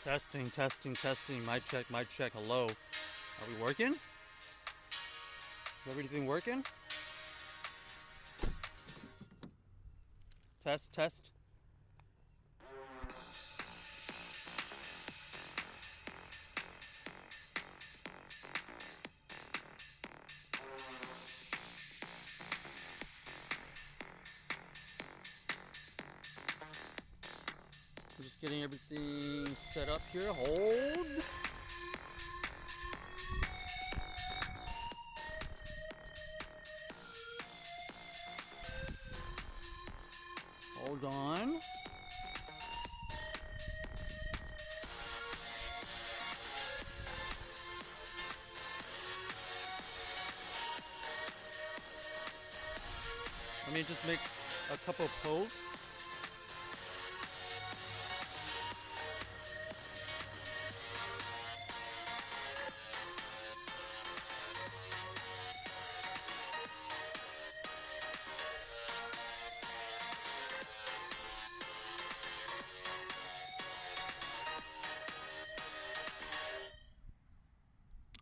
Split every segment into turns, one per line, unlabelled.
Testing, testing, testing. Mic check, mic check. Hello. Are we working? Is everything working? Test, test. Just getting everything set up here. Hold. Hold on. Let me just make a couple posts.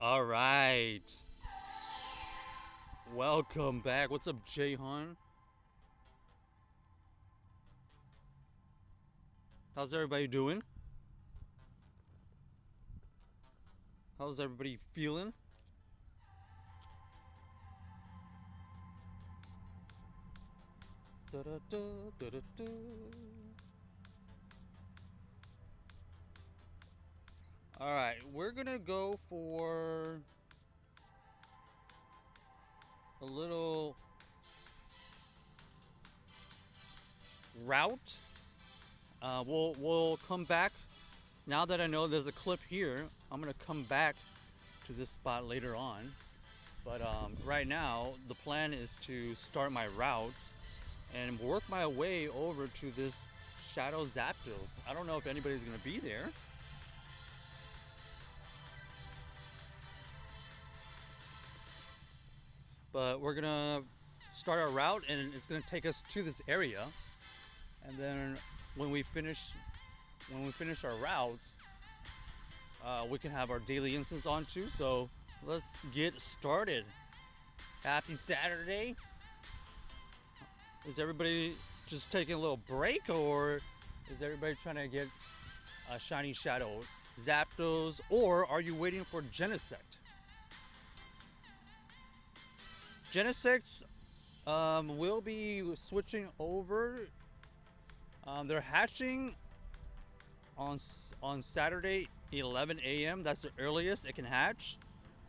All right. Welcome back. What's up, Jayhan? How's everybody doing? How's everybody feeling? Da, da, da, da, da, da. All right, we're gonna go for a little route. We'll come back. Now that I know there's a clip here, I'm gonna come back to this spot later on. But right now, the plan is to start my routes and work my way over to this Shadow Zapdos. I don't know if anybody's gonna be there. But we're gonna start our route and it's gonna take us to this area. And then when we finish our routes, we can have our daily incense on too. So let's get started. Happy Saturday. Is everybody just taking a little break, or is everybody trying to get a shiny Shadow Zapdos, or are you waiting for Genesect? Genesect will be switching over. They're hatching on Saturday, 11 a.m. That's the earliest it can hatch.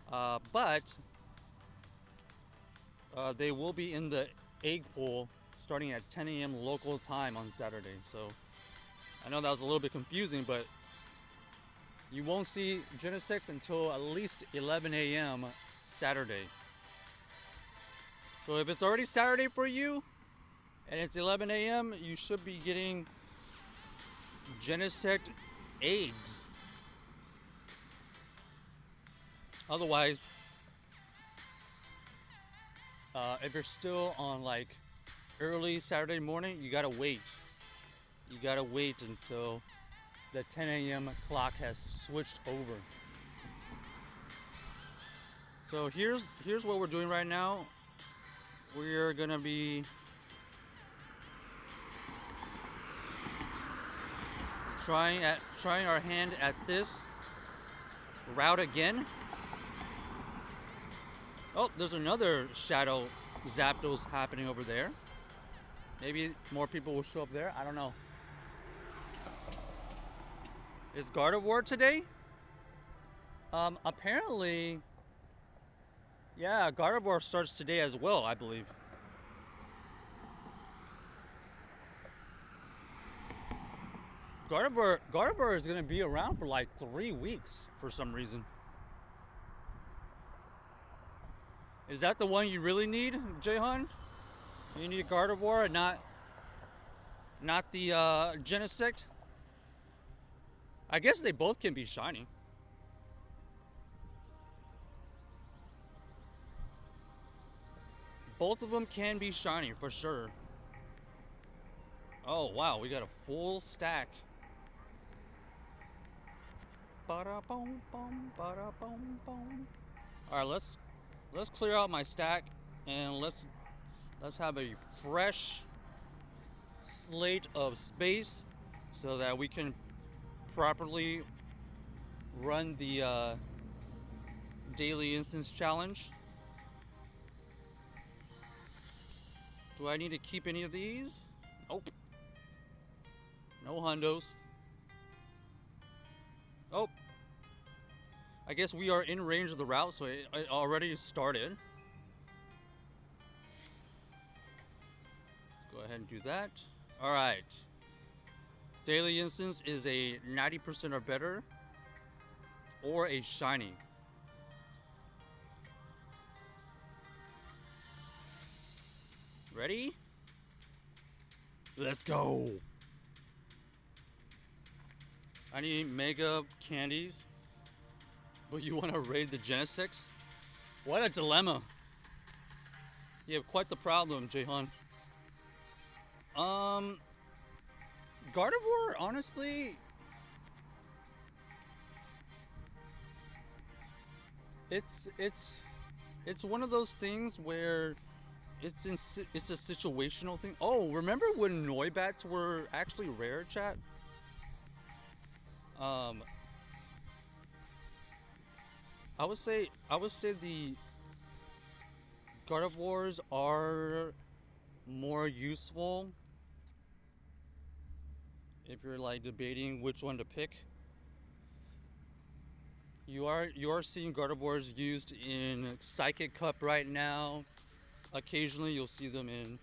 But they will be in the egg pool starting at 10 a.m. local time on Saturday. So I know that was a little bit confusing, but you won't see Genesect until at least 11 a.m. Saturday. So if it's already Saturday for you and it's 11 a.m., you should be getting Genesect eggs. Otherwise, if you're still on like early Saturday morning, you gotta wait. You gotta wait until the 10 a.m. clock has switched over. So here's what we're doing right now. We're gonna be trying our hand at this route again. Oh, there's another Shadow Zapdos happening over there. Maybe more people will show up there. I don't know. Is Gardevoir today? Apparently, yeah, Gardevoir starts today as well, I believe. Gardevoir is going to be around for like 3 weeks for some reason. Is that the one you really need, Jayhan? You need Gardevoir and not the Genesect? I guess they both can be shiny. Both of them can be shiny for sure. Oh wow, we got a full stack. Bada boom boom, bada boom boom. All right, let's clear out my stack and let's have a fresh slate of space so that we can properly run the daily instance challenge. Do I need to keep any of these? Nope. No hundos. Oh, I guess we are in range of the route, so it already started. Let's go ahead and do that. All right. Daily instance is a 90% or better, or a shiny. Ready? Let's go. I need mega candies, but you want to raid the Genesects? What a dilemma. You have quite the problem, Jahan. Gardevoir, honestly, it's one of those things where it's a situational thing. Oh, remember when Noibats were actually rare, chat? I would say the Gardevoirs are more useful if you're like debating which one to pick. You are seeing Gardevoirs used in Psychic Cup right now. Occasionally you'll see them in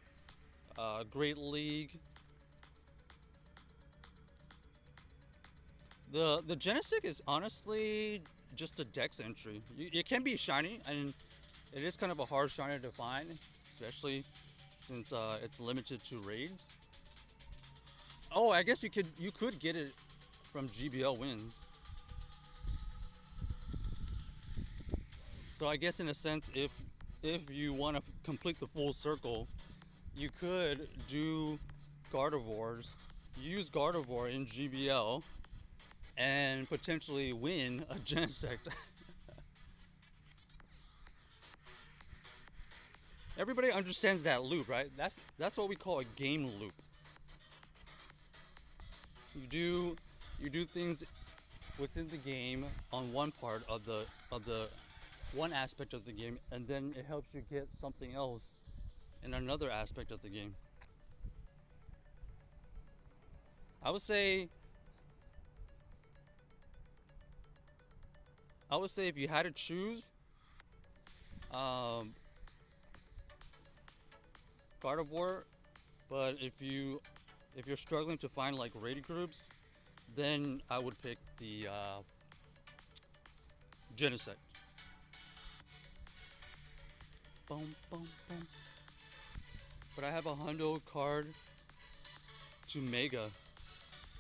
Great League. The Genesect is honestly just a dex entry. It can be shiny, and it is kind of a hard shiny to find, especially since it's limited to raids. Oh, I guess you could get it from GBL wins. So I guess in a sense, if you want to complete the full circle, you could do Gardevoirs, use Gardevoir in GBL, and potentially win a Genesect. Everybody understands that loop, right? That's what we call a game loop. You do things within the game on one part of the one aspect of the game, and then it helps you get something else in another aspect of the game. I would say if you had to choose, Gardevoir, but if you're struggling to find like raid groups, then I would pick the Genesect. Boom, boom, boom. But I have a hundo card to Mega.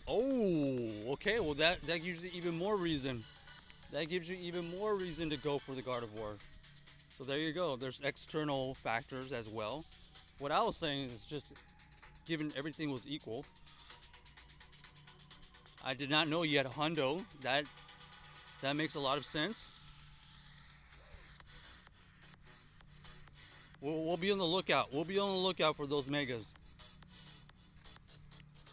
Oh, okay. Well, that gives you even more reason. That gives you even more reason to go for the Gardevoir. So there you go. There's external factors as well. What I was saying is just, given everything was equal, I did not know you had a hundo. That makes a lot of sense. We'll be on the lookout. We'll be on the lookout for those megas.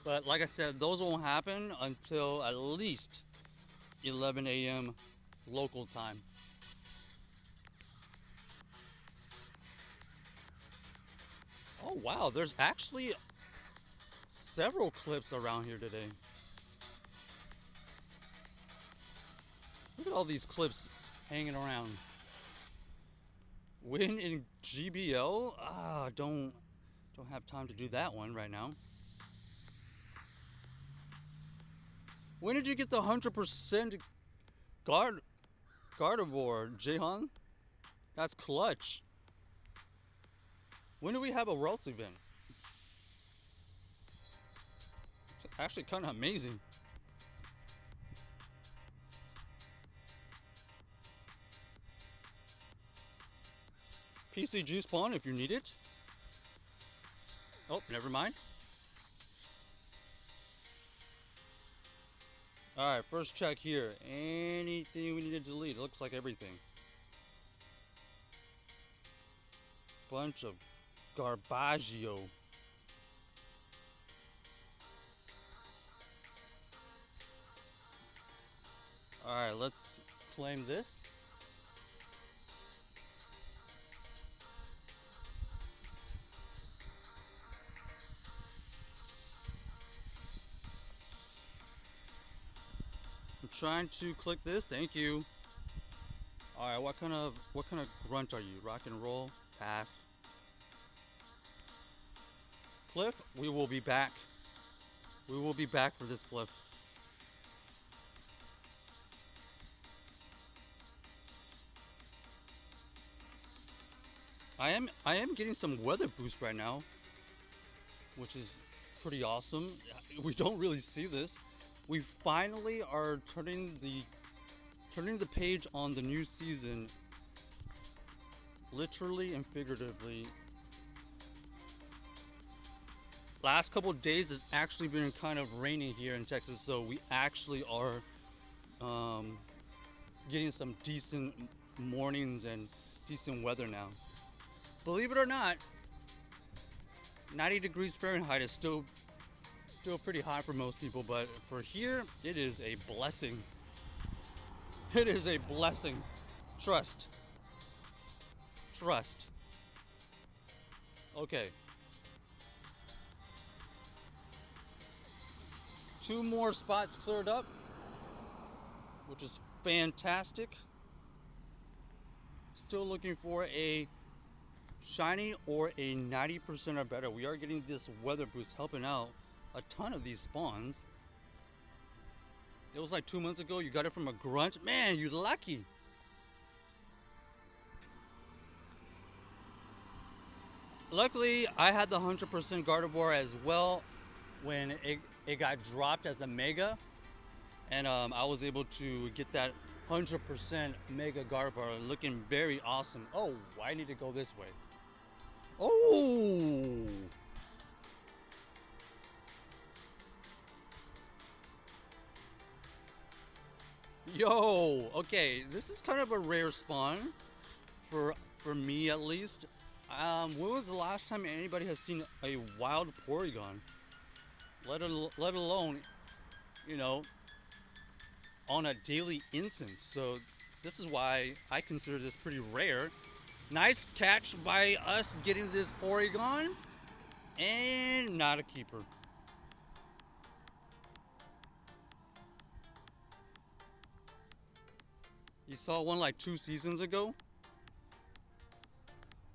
But like I said, those won't happen until at least 11 a.m. local time. Oh wow, there's actually several clips around here today. Look at all these clips hanging around. Win in GBL? Don't have time to do that one right now. When did you get the 100% Gardevoir, Jahan? That's clutch. When do we have a Worlds event? It's actually kind of amazing. PCG spawn if you need it. Oh, never mind. Alright, first check here. Anything we need to delete? It looks like everything. Bunch of garbaggio. Alright, let's claim this. I'm trying to click this. Thank you. Alright, what kind of grunt are you? Rock and roll? Pass. Cliff, we will be back. We will be back for this, Cliff. I am getting some weather boost right now, which is pretty awesome. We don't really see this. We finally are turning the page on the new season, literally and figuratively. Last couple of days it's actually been kind of raining here in Texas, so we actually are getting some decent mornings and decent weather now. Believe it or not, 90 degrees Fahrenheit is still pretty hot for most people, but for here, it is a blessing. It is a blessing. Trust. Trust. Okay. 2 more spots cleared up, which is fantastic. Still looking for a shiny or a 90% or better. We are getting this weather boost helping out a ton of these spawns. It was like 2 months ago. You got it from a grunt. Man, you're lucky. Luckily, I had the 100% Gardevoir as well when it got dropped as a Mega. And I was able to get that 100% Mega Gardevoir looking very awesome. Oh, I need to go this way. Oh! Yo, okay, this is kind of a rare spawn for me at least. When was the last time anybody has seen a wild Porygon? Let alone, you know, on a daily instance. So this is why I consider this pretty rare. Nice catch by us getting this Porygon, and not a keeper. You saw one like 2 seasons ago?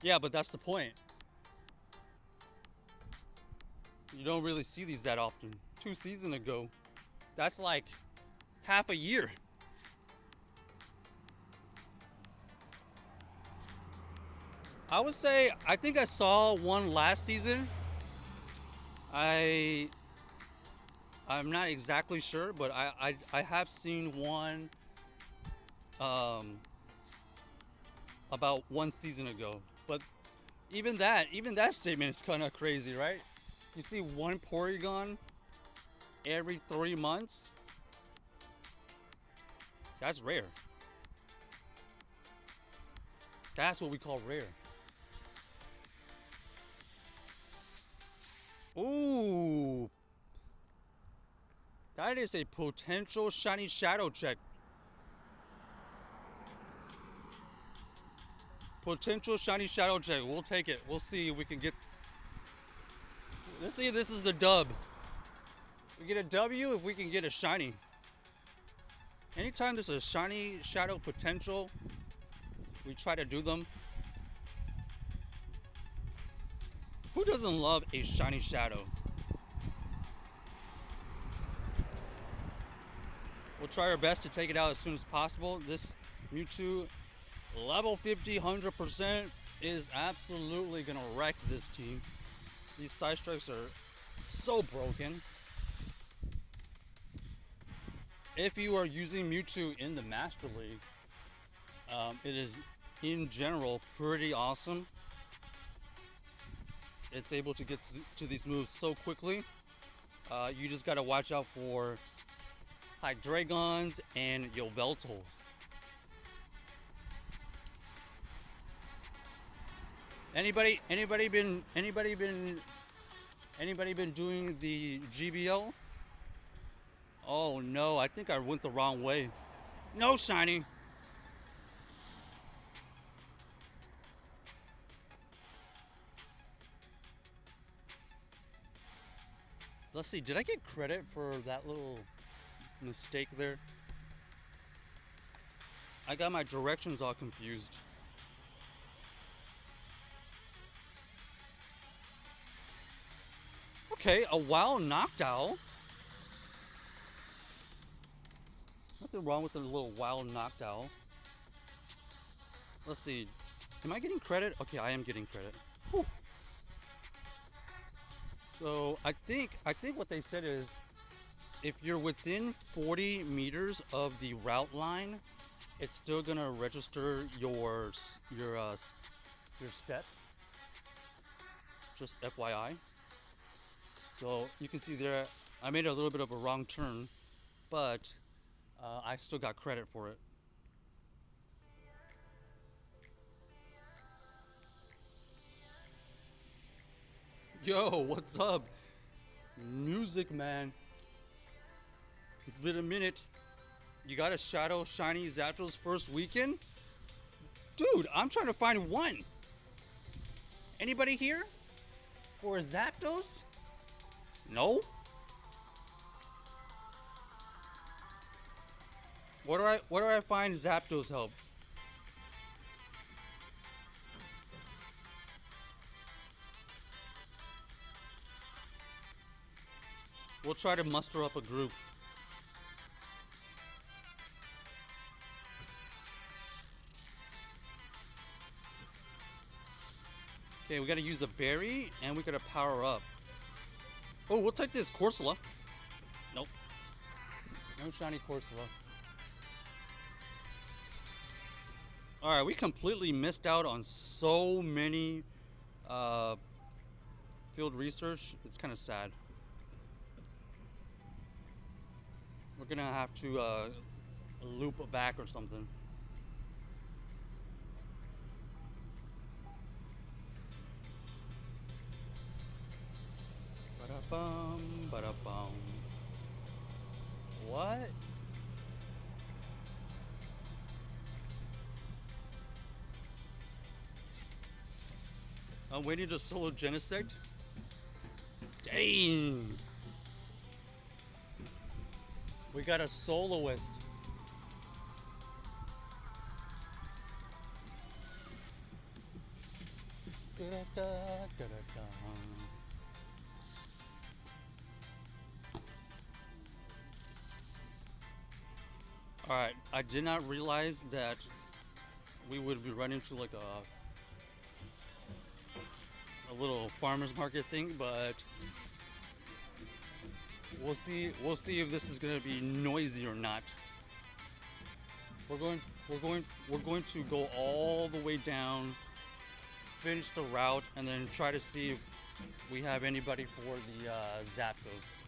Yeah, but that's the point. You don't really see these that often. 2 seasons ago, that's like half a year. I would say, I think I saw one last season. I'm not exactly sure, but I have seen one about 1 season ago. But even that statement is kind of crazy, right? You see one Porygon every 3 months. That's rare. That's what we call rare. Ooh. That is a potential shiny shadow check. Potential shiny shadow check. We'll take it. We'll see if we can get. Let's see if this is the dub. We get a W if we can get a shiny. Anytime there's a shiny shadow potential, we try to do them. Who doesn't love a shiny shadow? We'll try our best to take it out as soon as possible. This Mewtwo level 50, 100% is absolutely gonna wreck this team. These side strikes are so broken. If you are using Mewtwo in the Master League, it is in general pretty awesome. It's able to get to these moves so quickly. You just gotta watch out for Hydreigons, and Yveltals. Anybody been doing the GBL? Oh no, I think I went the wrong way. No, shiny. Let's see, did I get credit for that little mistake there? I got my directions all confused. Okay, a wild Noctowl. Nothing wrong with a little wild Noctowl. Let's see. Am I getting credit? Okay, I am getting credit. Whew. So I think what they said is if you're within 40 meters of the route line, it's still gonna register your steps. Just FYI. So you can see there, I made a little bit of a wrong turn, but I still got credit for it. Yo, what's up? Music man. It's been a minute. You got a Shadow Shiny Zapdos first weekend? Dude, I'm trying to find one. Anybody here for a Zapdos? No? Where do I find Zapdos help? We'll try to muster up a group. Okay, we gotta use a berry and we gotta power up. Oh, we'll take this Corsola. Nope. No shiny Corsola. Alright, we completely missed out on so many field research. It's kind of sad. We're gonna have to loop back or something. Ba-da-bum, ba-da-bum. What? I'm waiting to solo Genesect? Dang! We got a soloist. Da-da-da-da-da-da. Alright, I did not realize that we would be running to like a little farmer's market thing, but we'll see if this is gonna be noisy or not. We're going to go all the way down, finish the route, and then try to see if we have anybody for the Zapdos.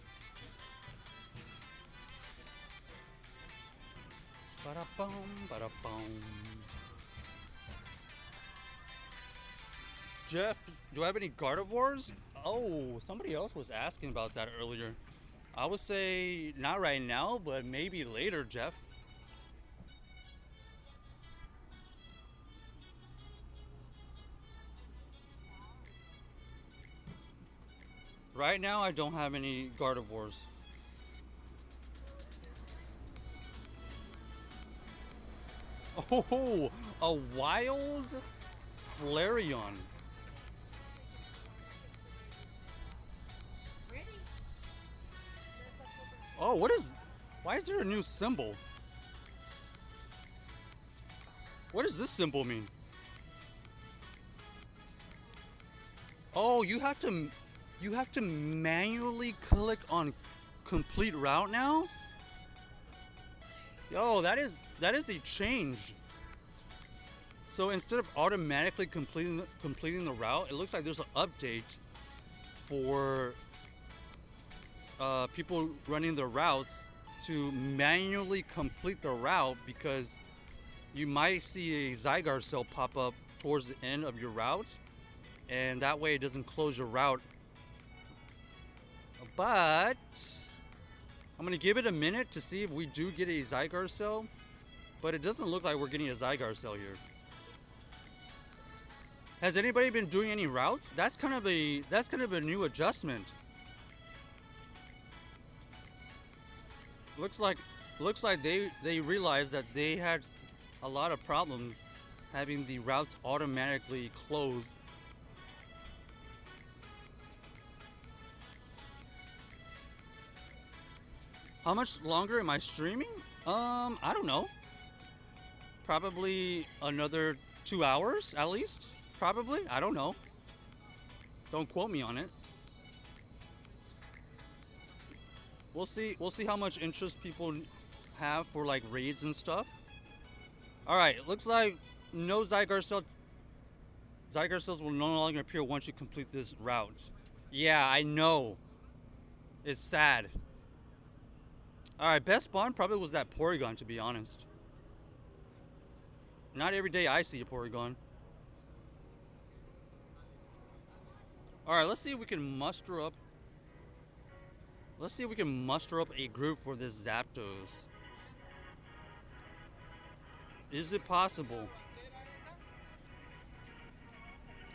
Ba-da-bum, ba-da-bum. Jeff, do I have any Gardevoirs? Oh, somebody else was asking about that earlier. I would say not right now, but maybe later, Jeff. Right now, I don't have any Gardevoirs. Oh, a wild Flareon. Oh, why is there a new symbol? What does this symbol mean? Oh, you have to manually click on complete route now? Yo, that is a change. So instead of automatically completing the route, it looks like there's an update for people running their routes to manually complete the route because you might see a Zygarde cell pop up towards the end of your route, and that way it doesn't close your route. But I'm gonna give it a minute to see if we do get a Zygarde cell, but it doesn't look like we're getting a Zygarde cell here. Has anybody been doing any routes? That's kind of a new adjustment. Looks like they realized that they had a lot of problems having the routes automatically close. How much longer am I streaming? I don't know. Probably another 2 hours at least. Probably. I don't know. Don't quote me on it. We'll see how much interest people have for like raids and stuff. Alright, it looks like no Zygarde cell. Zygarde cells will no longer appear once you complete this route. Yeah, I know. It's sad. Alright, best spawn probably was that Porygon, to be honest. Not every day I see a Porygon. Alright, let's see if we can muster up. Let's see if we can muster up a group for this Zapdos. Is it possible?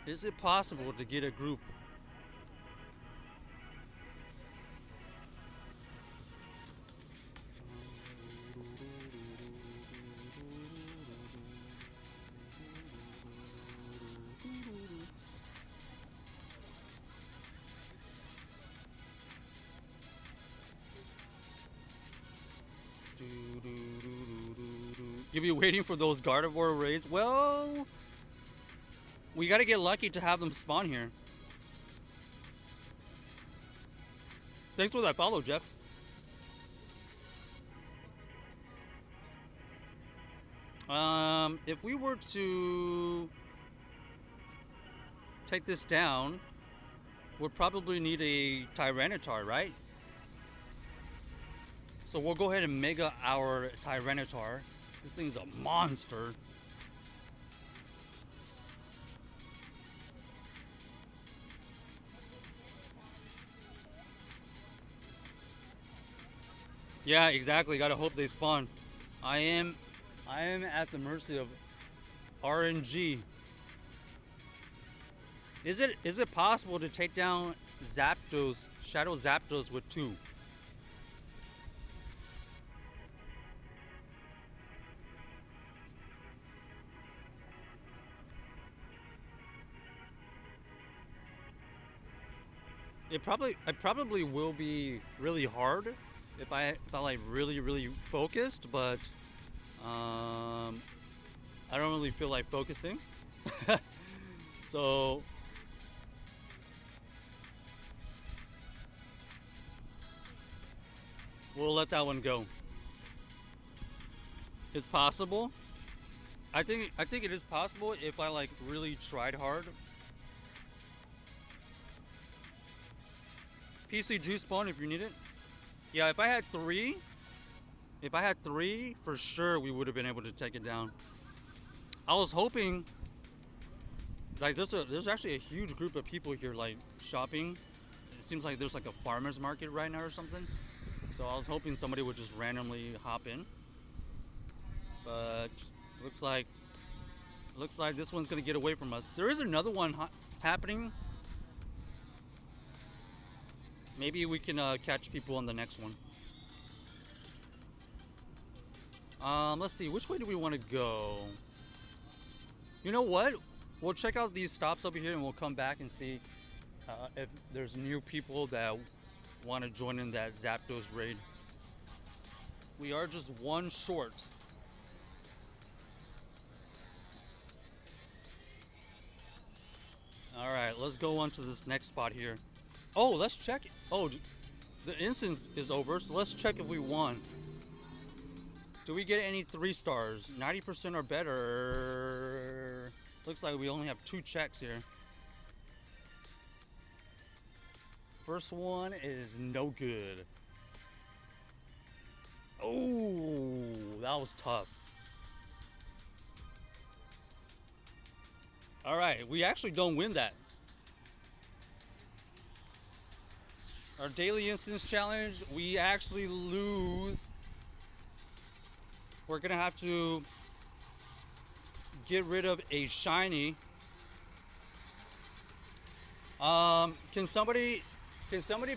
Is it possible to get a group? You'll be waiting for those Gardevoir raids? Well, we gotta get lucky to have them spawn here. Thanks for that follow, Jeff. If we were to take this down, we'll probably need a Tyranitar, right? So we'll go ahead and mega our Tyranitar. This thing's a monster. Yeah, exactly. Gotta hope they spawn. I am at the mercy of RNG. Is it possible to take down Zapdos, Shadow Zapdos with 2? It probably will be really hard if I like really focused, but I don't really feel like focusing. So we'll let that one go. It's possible. I think it is possible if I like really tried hard. PC juice spawn if you need it. Yeah, if I had three, for sure we would have been able to take it down. I was hoping, like there's actually a huge group of people here like shopping. It seems like there's like a farmer's market right now or something. So I was hoping somebody would just randomly hop in. But looks like this one's gonna get away from us. There is another one happening. Maybe we can catch people on the next one. Let's see, which way do we want to go? You know what? We'll check out these stops over here and we'll come back and see if there's new people that want to join in that Zapdos raid. We are just one short. Alright, let's go on to this next spot here. Oh, let's check it. Oh, the incense is over, so let's check if we won. Do we get any 3 stars? 90% or better. Looks like we only have 2 checks here. First one is no good. Oh, that was tough. All right, we actually don't win that. Our daily instance challenge, we actually lose. We're gonna have to get rid of a shiny. Can somebody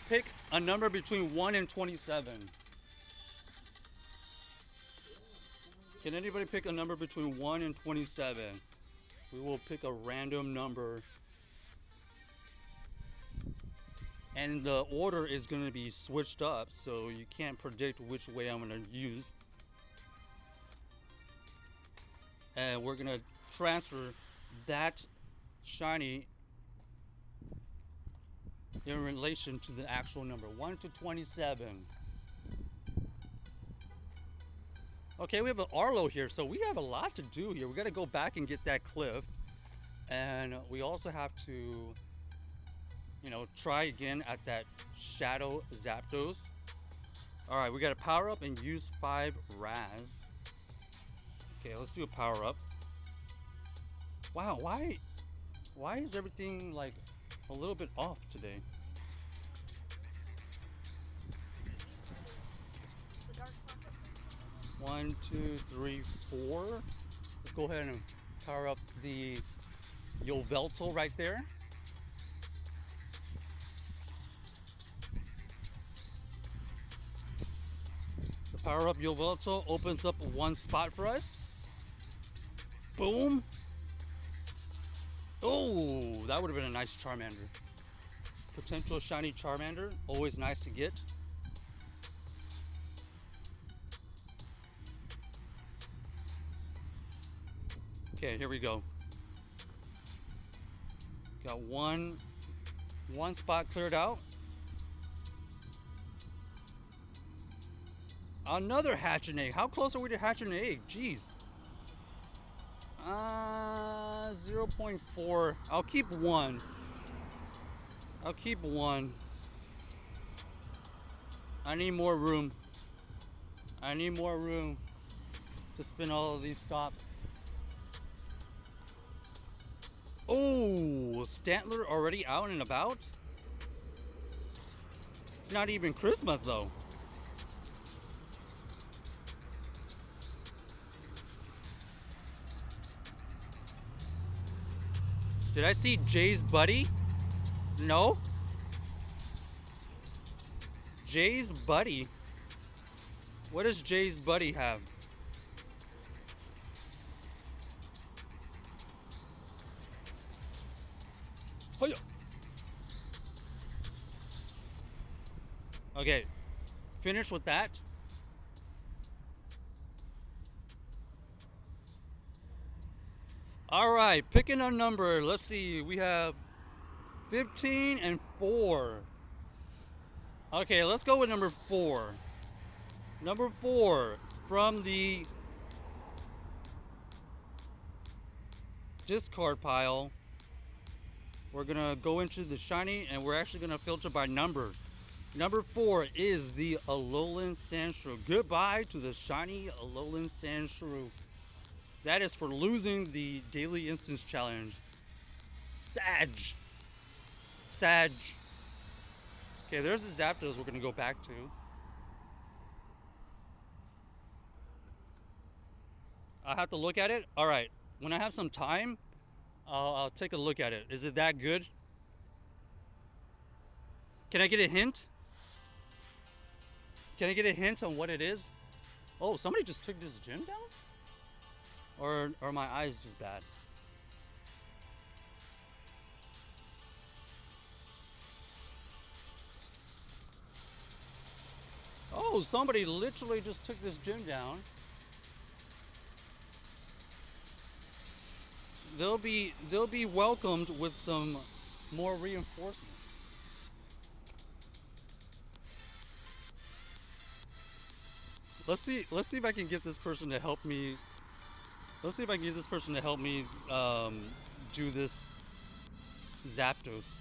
pick a number between 1 and 27? Can anybody pick a number between 1 and 27? We will pick a random number. And the order is going to be switched up, so you can't predict which way I'm going to use. And we're going to transfer that shiny in relation to the actual number, 1 to 27. Okay, we have an Arlo here, so we have a lot to do here. We got to go back and get that cliff. And we also have to, you know, try again at that Shadow Zapdos. All right, we got to power up and use 5 Raz. Okay, let's do a power up. Wow, why is everything like a little bit off today? One, two, three, four. Let's go ahead and power up the Yveltal right there. The power up Yveltal opens up one spot for us. Boom. Oh, that would have been a nice Charmander. Potential shiny Charmander, always nice to get. Okay, here we go. Got one spot cleared out. Another hatch and egg. How close are we to hatch an egg? Jeez. 0.4. I'll keep one. I'll keep one. I need more room. I need more room to spin all of these stops. Oh, Stantler already out and about? It's not even Christmas though. Did I see Jay's buddy? No? Jay's buddy? What does Jay's buddy have? Okay, finish with that. All right, picking a number. Let's see, we have 15 and 4. Okay, let's go with number 4. Number 4 from the discard pile. We're gonna go into the shiny and we're actually gonna filter by number. Number 4 is the Alolan Sandshrew. Goodbye to the shiny Alolan Sandshrew. That is for losing the daily instance challenge. Sag. Okay, there's the Zapdos we're gonna go back to. I have to look at it. All right, when I have some time, I'll take a look at it. Is it that good? Can I get a hint? Can I get a hint on what it is? Oh, somebody just took this gym down? Or are my eyes just bad? Oh, somebody literally just took this gym down. They'll be welcomed with some more reinforcement. Let's see if I can get this person to help me. Let's see if I can get this person to help me do this Zapdos.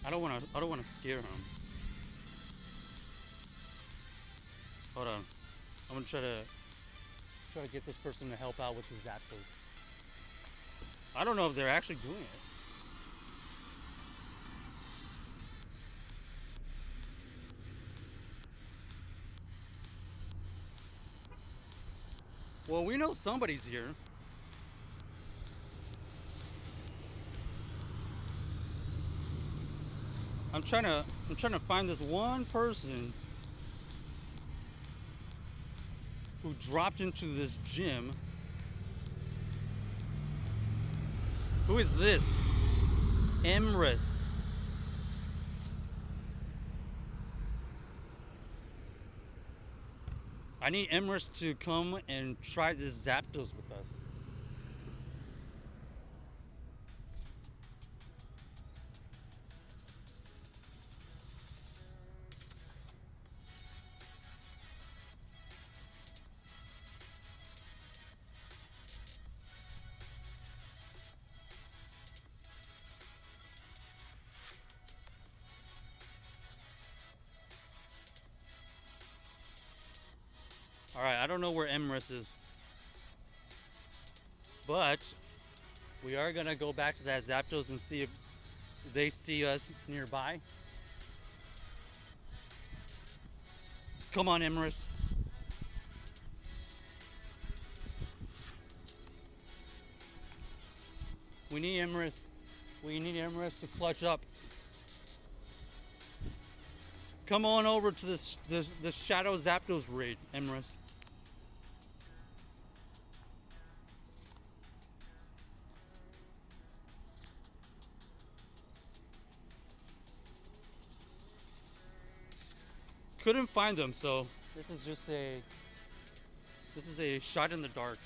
I don't want to scare him. Hold on. I'm gonna try to get this person to help out with the Zapdos. I don't know if they're actually doing it. Well, we know somebody's here. I'm trying to find this one person who dropped into this gym. Who is this? Emrys. I need Emrys to come and try this Zapdos with us. Alright, I don't know where Emrys is. But we are gonna go back to that Zapdos and see if they see us nearby. Come on, Emrys. We need Emrys. We need Emrys to clutch up. Come on over to this Shadow Zapdos raid, Emrys. Couldn't find them, so this is just a shot in the dark.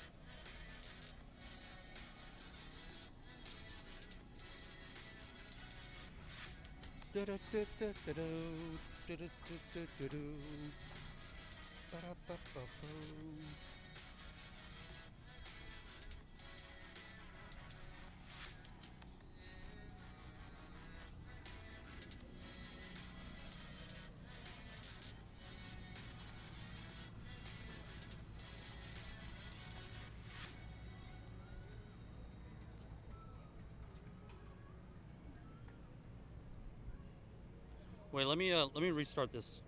Wait, let me restart this.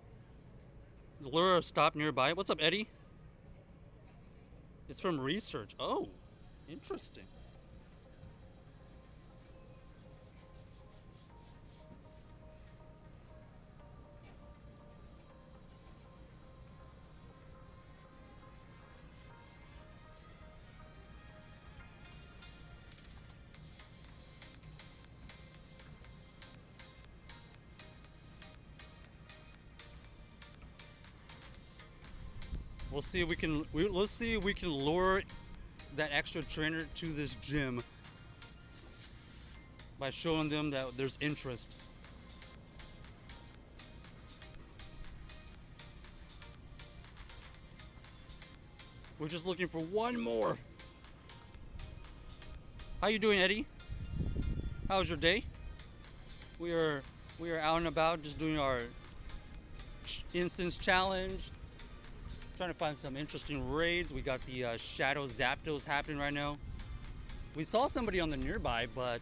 Lure stop nearby. What's up, Eddie? It's from research. Oh, interesting. We'll see if we can. Let's see if we can lure that extra trainer to this gym by showing them that there's interest. We're just looking for one more. How you doing, Eddie? How was your day? We are out and about, just doing our incense challenge. Trying to find some interesting raids. We got the Shadow Zapdos happening right now. We saw somebody on the nearby, but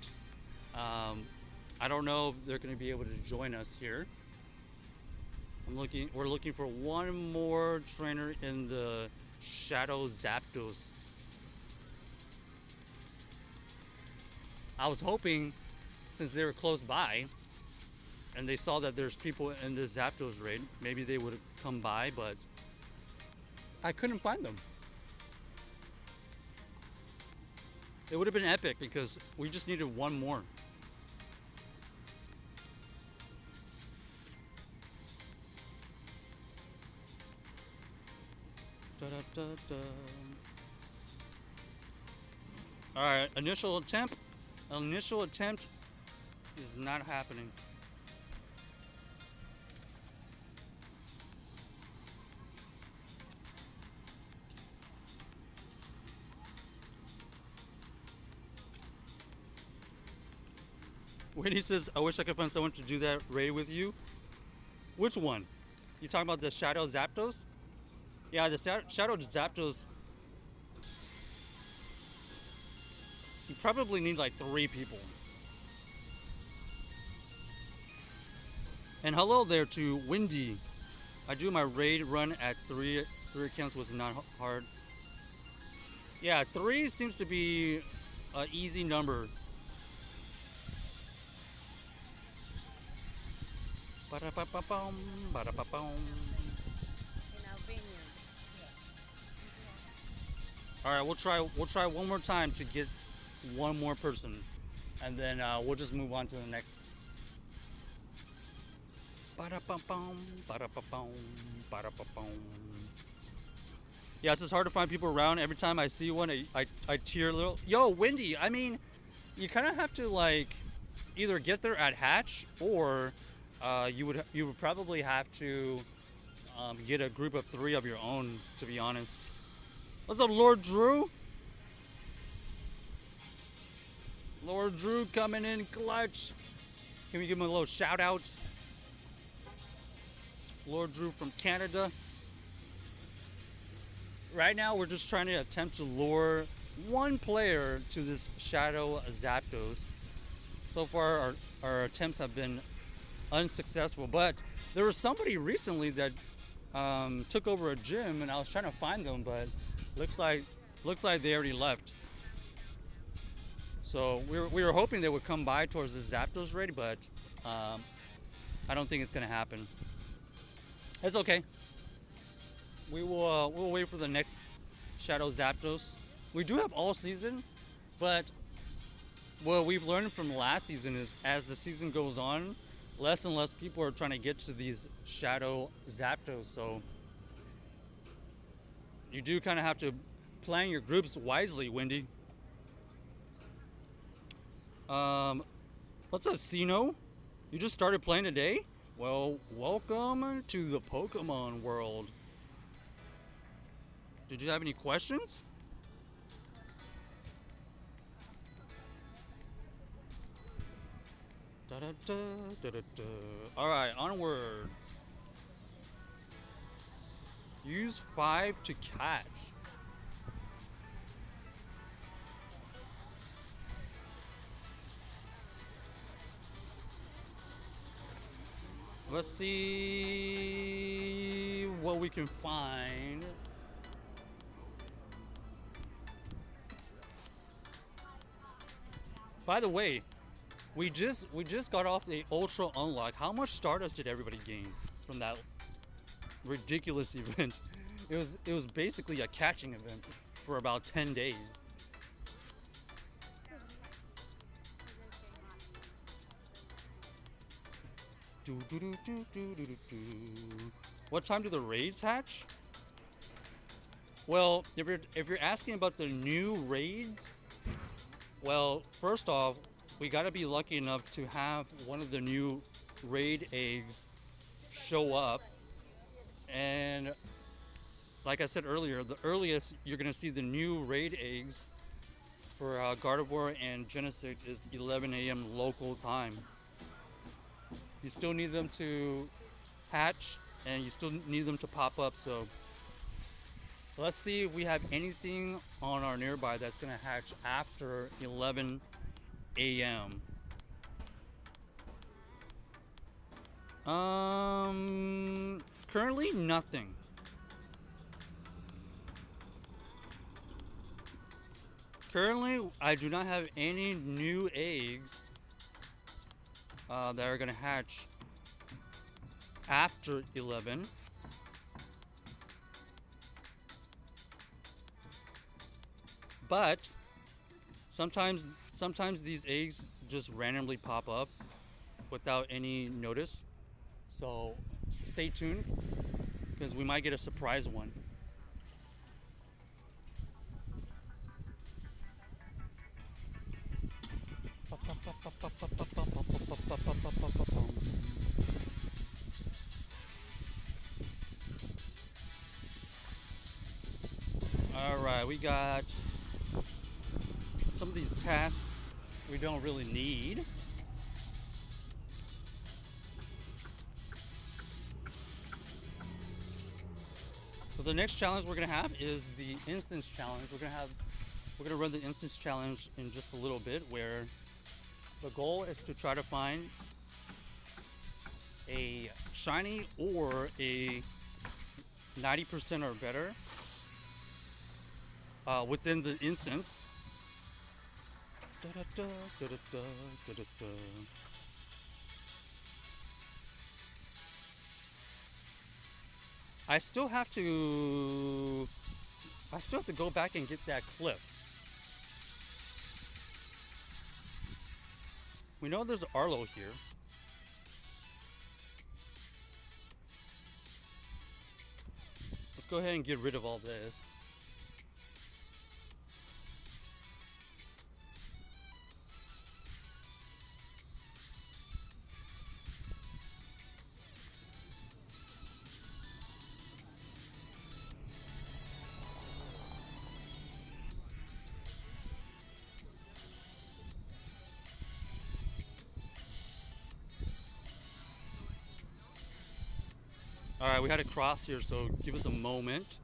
I don't know if they're going to be able to join us here. We're looking for one more trainer in the Shadow Zapdos. I was hoping, since they were close by, and they saw that there's people in the Zapdos raid, maybe they would have come by, but I couldn't find them. It would have been epic because we just needed one more. Da, da, da, da. All right, initial attempt is not happening. When he says, I wish I could find someone to do that raid with you. Which one? You talking about the Shadow Zapdos? Yeah, the Shadow Zapdos, you probably need like 3 people. And hello there to Windy. I do my raid run at three accounts was not hard. Yeah, 3 seems to be an easy number. Ba-da-ba-ba-bum, ba-da-ba-bum. All right, we'll try one more time to get one more person, and then we'll just move on to the next. Ba-da-ba-bum, ba-da-ba-bum, ba-da-ba-bum. Yeah, it's just hard to find people around. Every time I see one, I tear a little. Yo, Windy. I mean, you kind of have to like either get there at hatch, or you would probably have to get a group of 3 of your own. To be honest. What's up, Lord Drew? Lord Drew coming in clutch. Can we give him a little shout out? Lord Drew from Canada. Right now, we're just trying to attempt to lure one player to this Shadow Zapdos. So far, our attempts have been unsuccessful, but there was somebody recently that took over a gym, and I was trying to find them, but looks like they already left. So we were hoping they would come by towards the Zapdos raid, but I don't think it's gonna happen. It's okay. We'll wait for the next Shadow Zapdos. We do have all season, but what we've learned from last season is as the season goes on, less and less people are trying to get to these Shadow Zapdos. So you do kind of have to plan your groups wisely, Wendy. What's up, Sino? You just started playing today? Well, welcome to the Pokemon world. Did you have any questions? Da, da, da, da, da, da. All right, onwards. Use 5 to catch. Let's see what we can find. By the way, we just got off the Ultra Unlock. How much Stardust did everybody gain from that ridiculous event? It was basically a catching event for about 10 days. What time do the raids hatch? Well, if you're asking about the new raids, well, first off, we gotta be lucky enough to have one of the new raid eggs show up. And like I said earlier, the earliest you're gonna see the new raid eggs for Gardevoir and Genesect is 11 a.m. local time. You still need them to hatch, and you still need them to pop up. So let's see if we have anything on our nearby that's gonna hatch after 11 a.m. Currently nothing. Currently, I do not have any new eggs that are gonna hatch after 11. But sometimes these eggs just randomly pop up without any notice. So stay tuned, because we might get a surprise one. Alright, we got some of these tasks we don't really need. So the next challenge we're gonna have is the incense challenge. We're gonna run the incense challenge in just a little bit, where the goal is to try to find a shiny or a 90% or better within the incense. I still have to go back and get that clip. We know there's Arlo here. Let's go ahead and get rid of all this. All right, we had a cross here, so give us a moment.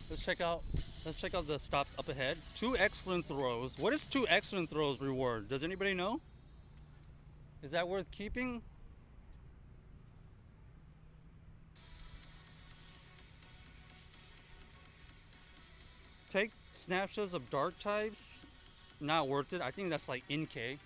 Let's check out the stops up ahead. 2 excellent throws. What is 2 excellent throws reward? Does anybody know? Is that worth keeping? Take snapshots of dark types. Not worth it. I think that's like NK.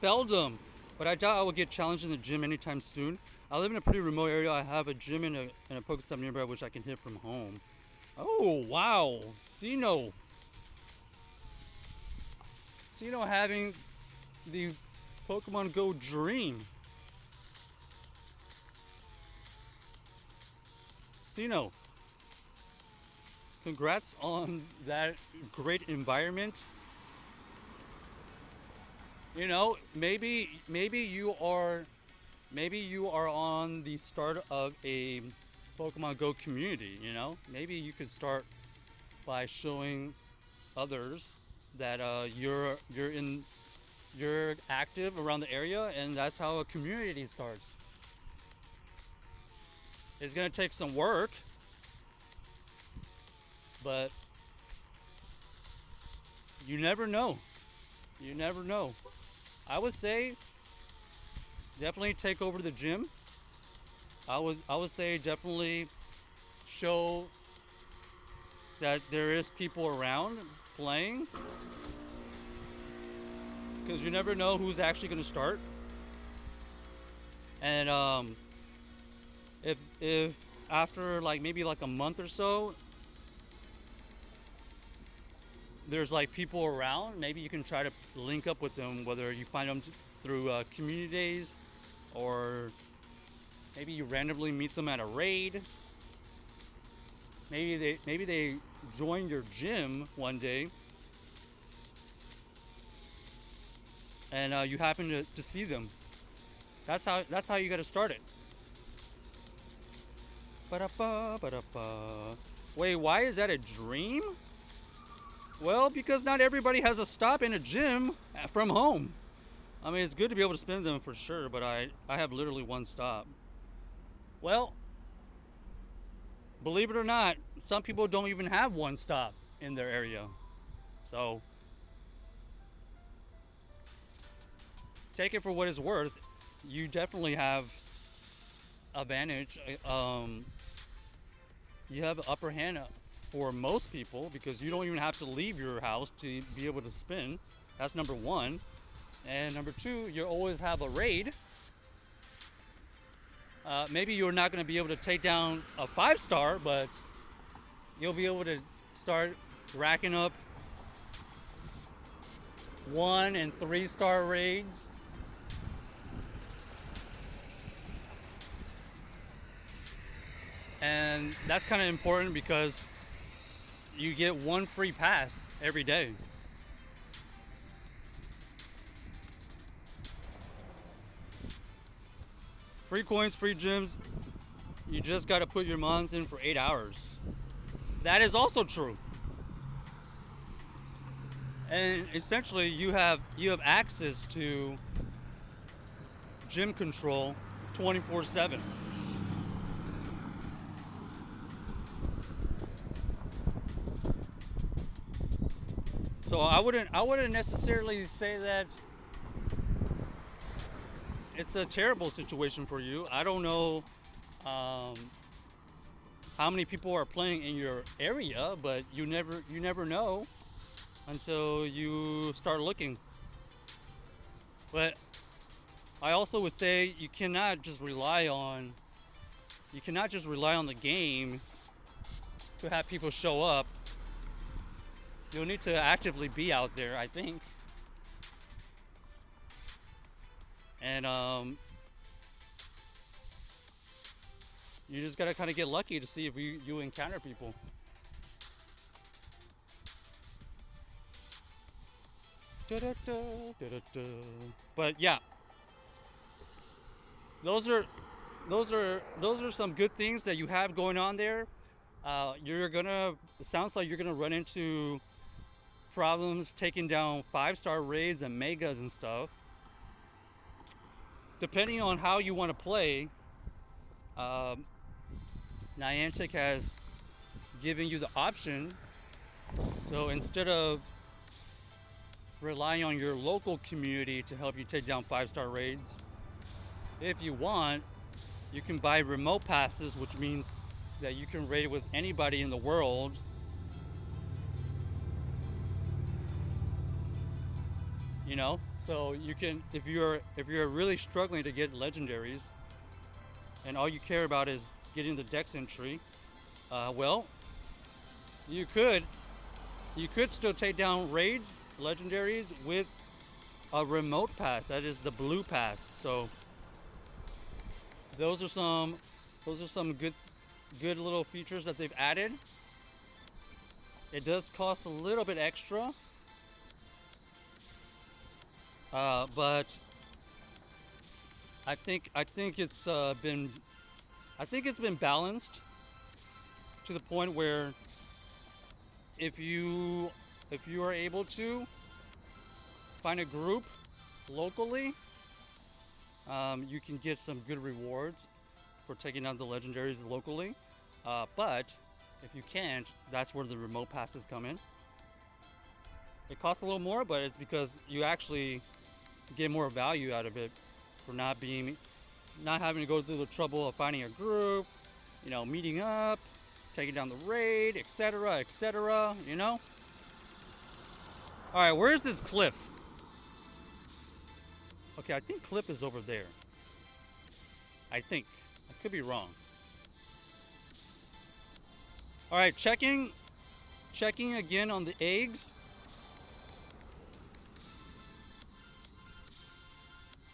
Beldum, but I doubt I will get challenged in the gym anytime soon. I live in a pretty remote area. I have a gym and a Pokestop nearby which I can hit from home. Oh wow, Sino having the Pokemon Go dream. Sino, congrats on that great environment. You know, maybe you are on the start of a Pokemon Go community, you know? Maybe you could start by showing others that you're active around the area, and that's how a community starts. It's gonna take some work, but you never know. You never know. I would say definitely take over the gym. I would say definitely show that there is people around playing, because you never know who's actually going to start. And if after like maybe like a month or so there's like people around, maybe you can try to link up with them, whether you find them through community days, or maybe you randomly meet them at a raid. Maybe they join your gym one day, and you happen to see them. That's how you got to start it. Wait, why is that a dream? Well, because not everybody has a stop in a gym from home. I mean, it's good to be able to spend them for sure, but I have literally 1 stop. Well, believe it or not, some people don't even have 1 stop in their area. So, take it for what it's worth. You definitely have advantage. You have an upper hand for most people, because you don't even have to leave your house to be able to spin. That's number 1. And number 2, you always have a raid. Maybe you're not going to be able to take down a 5-star, but you'll be able to start racking up 1 and 3-star raids. And that's kind of important, because you get 1 free pass every day. Free coins, free gyms. You just got to put your mons in for 8 hours. That is also true. and essentially you have access to gym control 24/7. So I wouldn't necessarily say that it's a terrible situation for you. I don't know um, how many people are playing in your area, but you never know until you start looking. But I also would say you cannot just rely on the game to have people show up. You'll need to actively be out there, I think. And you just gotta kind of get lucky to see if you encounter people. Da-da-da, da-da-da. But yeah, those are those are some good things that you have going on there. You're gonna. It sounds like you're gonna run into problems taking down 5-star raids and megas and stuff. Depending on how you want to play, um, Niantic has given you the option. So instead of relying on your local community to help you take down 5-star raids, if you want, you can buy remote passes, which means that you can raid with anybody in the world. You know, so you can, if you're really struggling to get legendaries, and all you care about is getting the dex entry, well, you could still take down raids, legendaries with a remote pass. That is the blue pass. So those are some good little features that they've added. It does cost a little bit extra, but I think it's been balanced to the point where if you are able to find a group locally, you can get some good rewards for taking out the legendaries locally. But if you can't, that's where the remote passes come in. It costs a little more, but it's because you actually get more value out of it for not having to go through the trouble of finding a group, meeting up, taking down the raid, etc., etc. All right, where's this cliff? Okay, I think cliff is over there. I think. I could be wrong. All right, checking again on the eggs.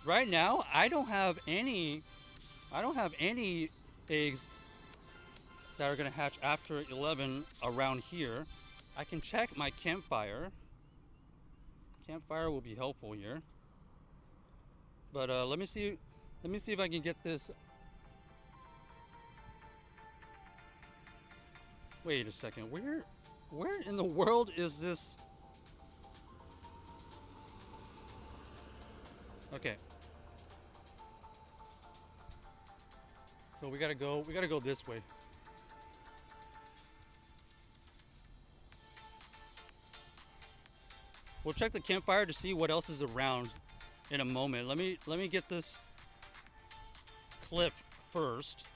Right now, I don't have any eggs that are gonna hatch after 11 around here. I can check my campfire. Campfire will be helpful here. But let me see if I can get this. Wait a second. Where in the world is this? Okay. So we gotta go this way. We'll check the campfire to see what else is around in a moment. Let me get this cliff first.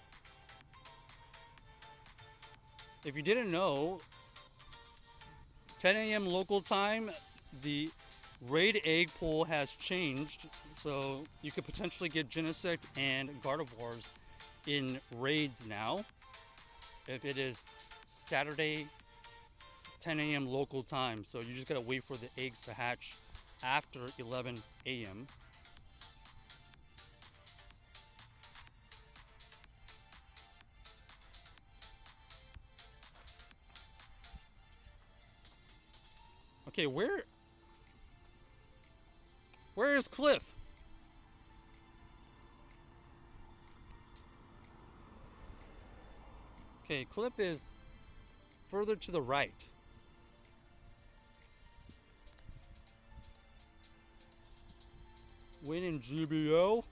If you didn't know, 10 a.m. local time, the raid egg pool has changed, so you could potentially get Genesect and Gardevoirs in raids now if it is Saturday 10 a.m. local time. So you just gotta wait for the eggs to hatch after 11 a.m. Okay, where is Cliff? Okay, Cliff is further to the right. Win in GBO.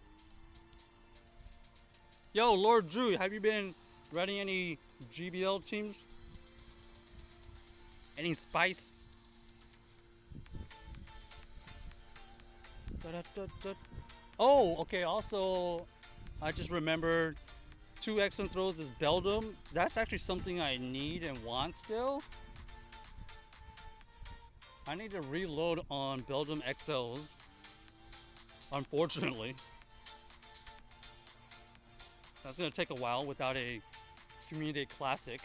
Yo, Lord Drew, have you been running any GBL teams? Any spice? Da-da-da-da. Oh, okay. Also, I just remembered 2 excellent throws is Beldum. That's actually something I need and want still. I need to reload on Beldum XLs. Unfortunately. That's going to take a while without a Community Classic.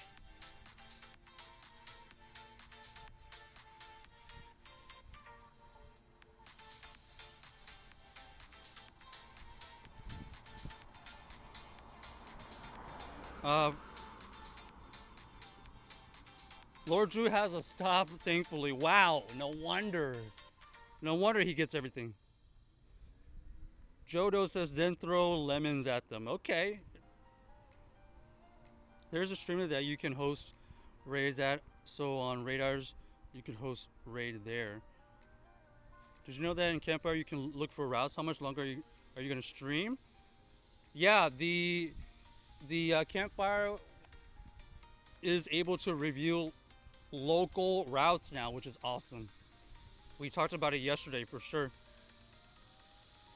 Lord Drew has a stop, thankfully. Wow, no wonder. No wonder he gets everything. Jodo says, then throw lemons at them. Okay. There's a streamer that you can host raids at. So on radars, you can host raid there. Did you know that in Campfire you can look for routes? How much longer are you going to stream? Yeah, the Campfire is able to review local routes now, which is awesome. We talked about it yesterday for sure.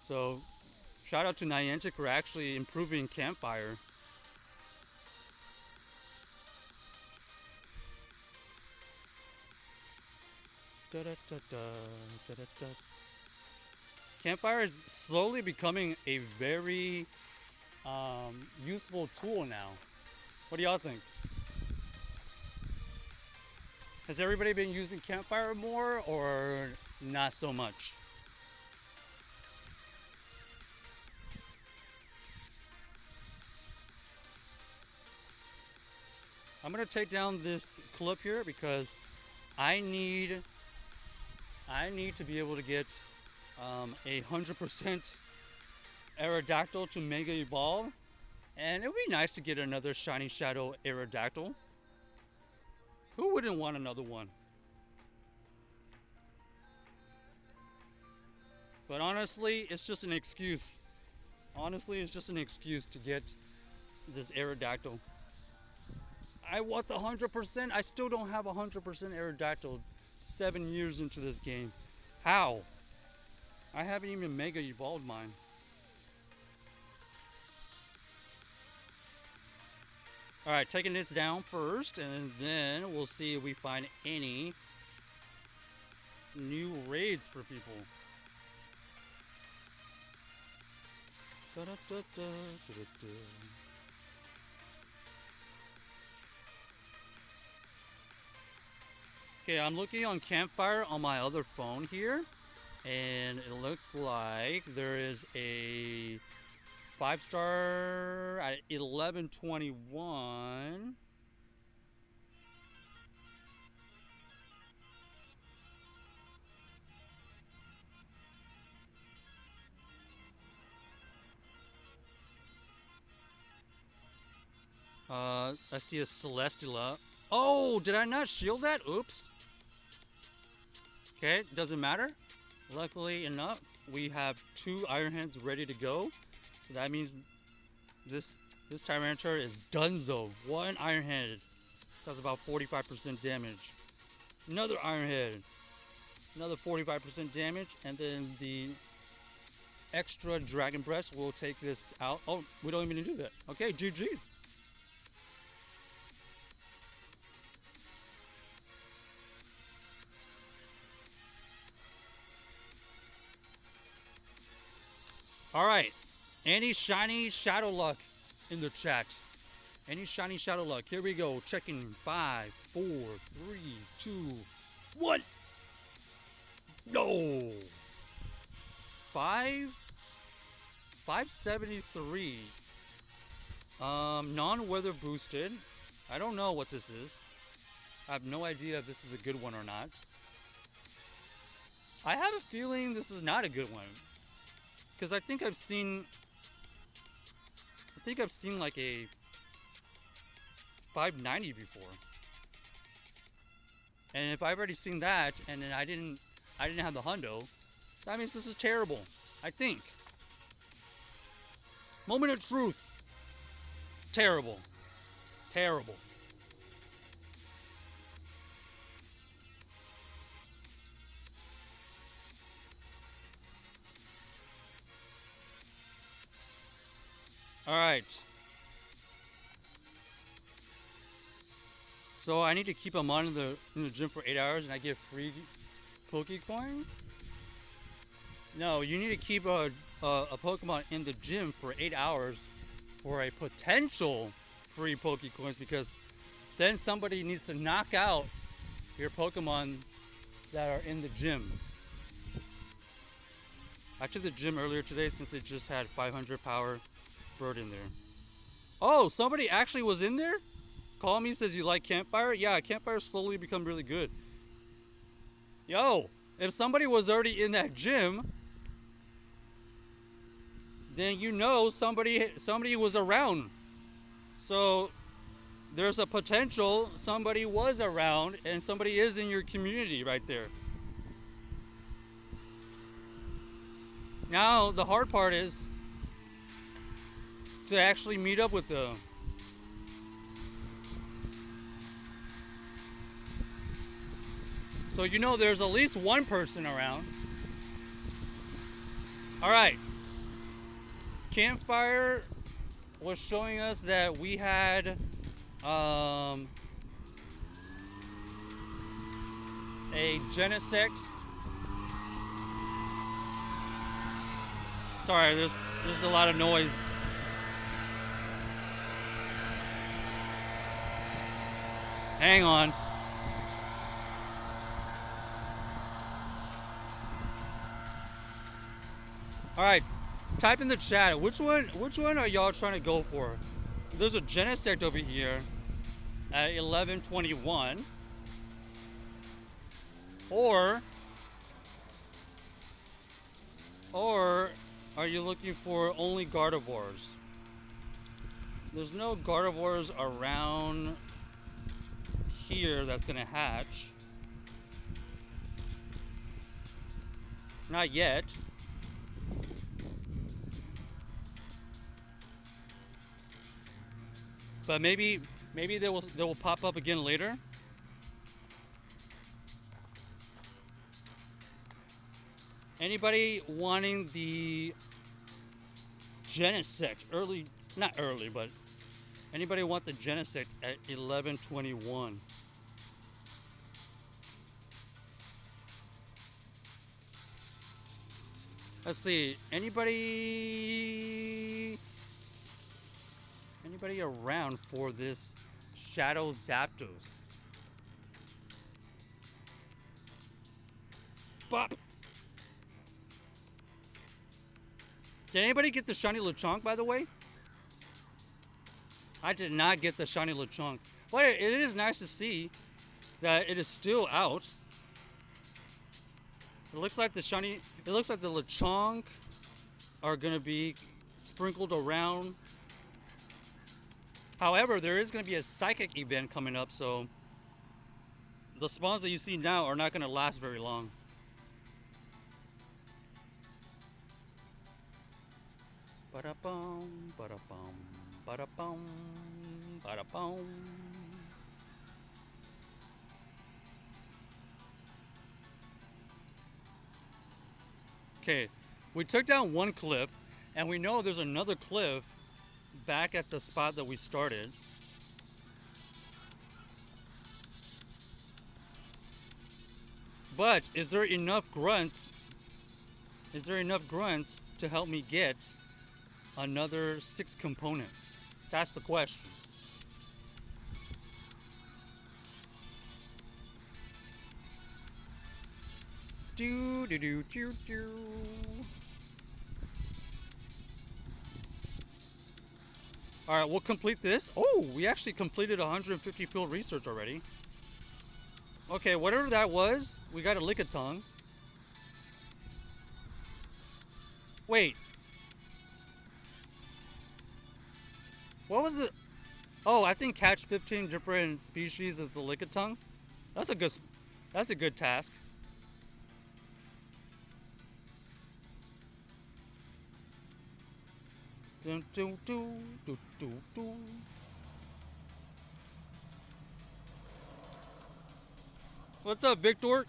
So shout out to Niantic for actually improving Campfire. Da, da, da, da, da, da, da. Campfire is slowly becoming a very useful tool now. What do y'all think? Has everybody been using Campfire more or not so much? I'm gonna take down this clip here because I need to be able to get 100% Aerodactyl to Mega Evolve, and it would be nice to get another Shiny Shadow Aerodactyl. Who wouldn't want another one? But honestly, it's just an excuse. Honestly, it's just an excuse to get this Aerodactyl. I want the 100%. I still don't have 100% Aerodactyl 7 years into this game. How? I haven't even Mega Evolved mine. Alright, taking this down first, and then we'll see if we find any new raids for people. Okay, I'm looking on Campfire on my other phone here, and it looks like there is a 5-star at 1121. I see a Celestila. Oh, did I not shield that? Oops. Okay, doesn't matter. Luckily enough, we have 2 Iron Hands ready to go. So that means this Tyranitar is donezo. 1 Iron Head does about 45% damage. Another Iron Head, another 45% damage, and then the extra Dragon Breath will take this out. Oh, we don't even do that. Okay, GG's. Alright, any shiny Shadow Luck in the chat? Any shiny Shadow Luck? Here we go. Checking 5, 4, 3, 2, 1. No. 573. Non-weather boosted. I don't know what this is. I have no idea if this is a good one or not. I have a feeling this is not a good one. Because I think I've seen like a 590 before. And if I've already seen that and then I didn't have the hundo, that means this is terrible. I think. Moment of truth. Terrible. Terrible. Alright. So I need to keep them on in the gym for 8 hours and I get free Pokecoins? No, you need to keep a Pokemon in the gym for 8 hours for a potential free Pokecoins, because then somebody needs to knock out your Pokemon that are in the gym. I took the gym earlier today since it just had 500 power bird in there. Oh, somebody actually was in there? Call me, says you like Campfire? Yeah, Campfire slowly become really good. Yo, if somebody was already in that gym, then you know somebody was around. So there's a potential somebody was around and somebody is in your community right there. Now the hard part is to actually meet up with them. So you know there's at least one person around. Alright. Campfire was showing us that we had a Genesect. Sorry, there's a lot of noise. Hang on. All right, type in the chat. Which one are y'all trying to go for? There's a Genesect over here at 1121, or are you looking for only Gardevoirs? There's no Gardevoirs around here that's gonna hatch. Not yet. But maybe they will pop up again later. Anybody wanting the Genesect early? Not early, but anybody want the Genesect at 1121? Let's see. Anybody around for this Shadow Zapdos? Bop. Did anybody get the shiny Lechonk, by the way? I did not get the shiny Lechonk. Well, it is nice to see that it is still out. It looks like the Lechonk are gonna be sprinkled around. However, there is gonna be a psychic event coming up, so the spawns that you see now are not gonna last very long. Ba-da-bum, ba-da-bum, ba-da-bum, ba-da-bum. Okay, we took down one cliff, and we know there's another cliff back at the spot that we started. But is there enough grunts? Is there enough grunts to help me get another 6 component? That's the question. Do do do do do. All right, we'll complete this. Oh, we actually completed 150 field research already. Okay, whatever that was, we got a Lickitung. Wait. What was it? Oh, I think catch 15 different species as the Lickitung. That's a good task. Dun, dun, dun, dun, dun, dun. What's up, Victor?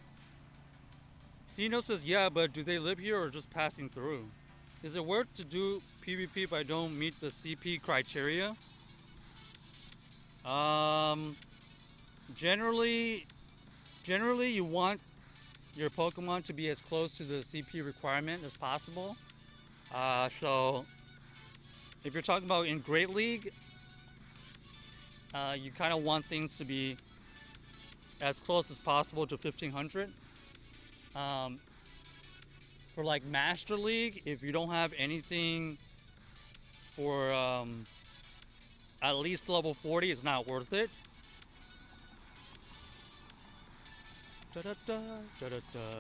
Sino says, yeah, but do they live here or just passing through? Is it worth to do PvP if I don't meet the CP criteria? Um, generally, generally you want your Pokemon to be as close to the CP requirement as possible. So if you're talking about in Great League, you kind of want things to be as close as possible to 1500. For like Master League, if you don't have anything for at least level 40, it's not worth it. Da-da-da, da-da-da.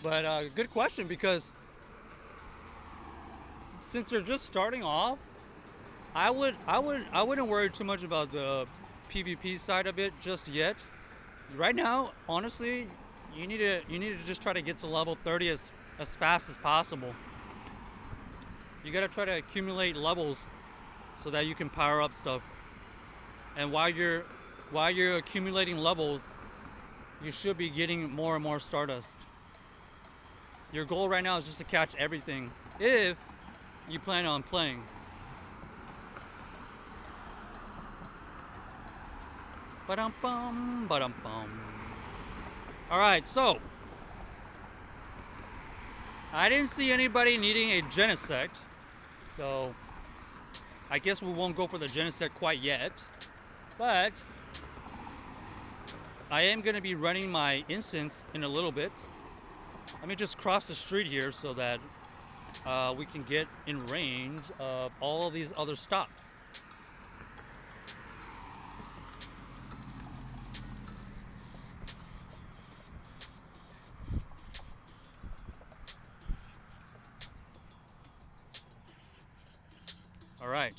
But good question, because since they're just starting off, I wouldn't worry too much about the PvP side of it just yet. Right now, honestly, you need to just try to get to level 30 as fast as possible. You gotta try to accumulate levels so that you can power up stuff. And while you're accumulating levels, you should be getting more and more Stardust. Your goal right now is just to catch everything, if you plan on playing. Ba-dum-bum, ba-dum-bum. Alright, so I didn't see anybody needing a Genesect, so I guess we won't go for the Genesect quite yet. But I am going to be running my incense in a little bit. Let me just cross the street here so that we can get in range of all of these other stops. All right.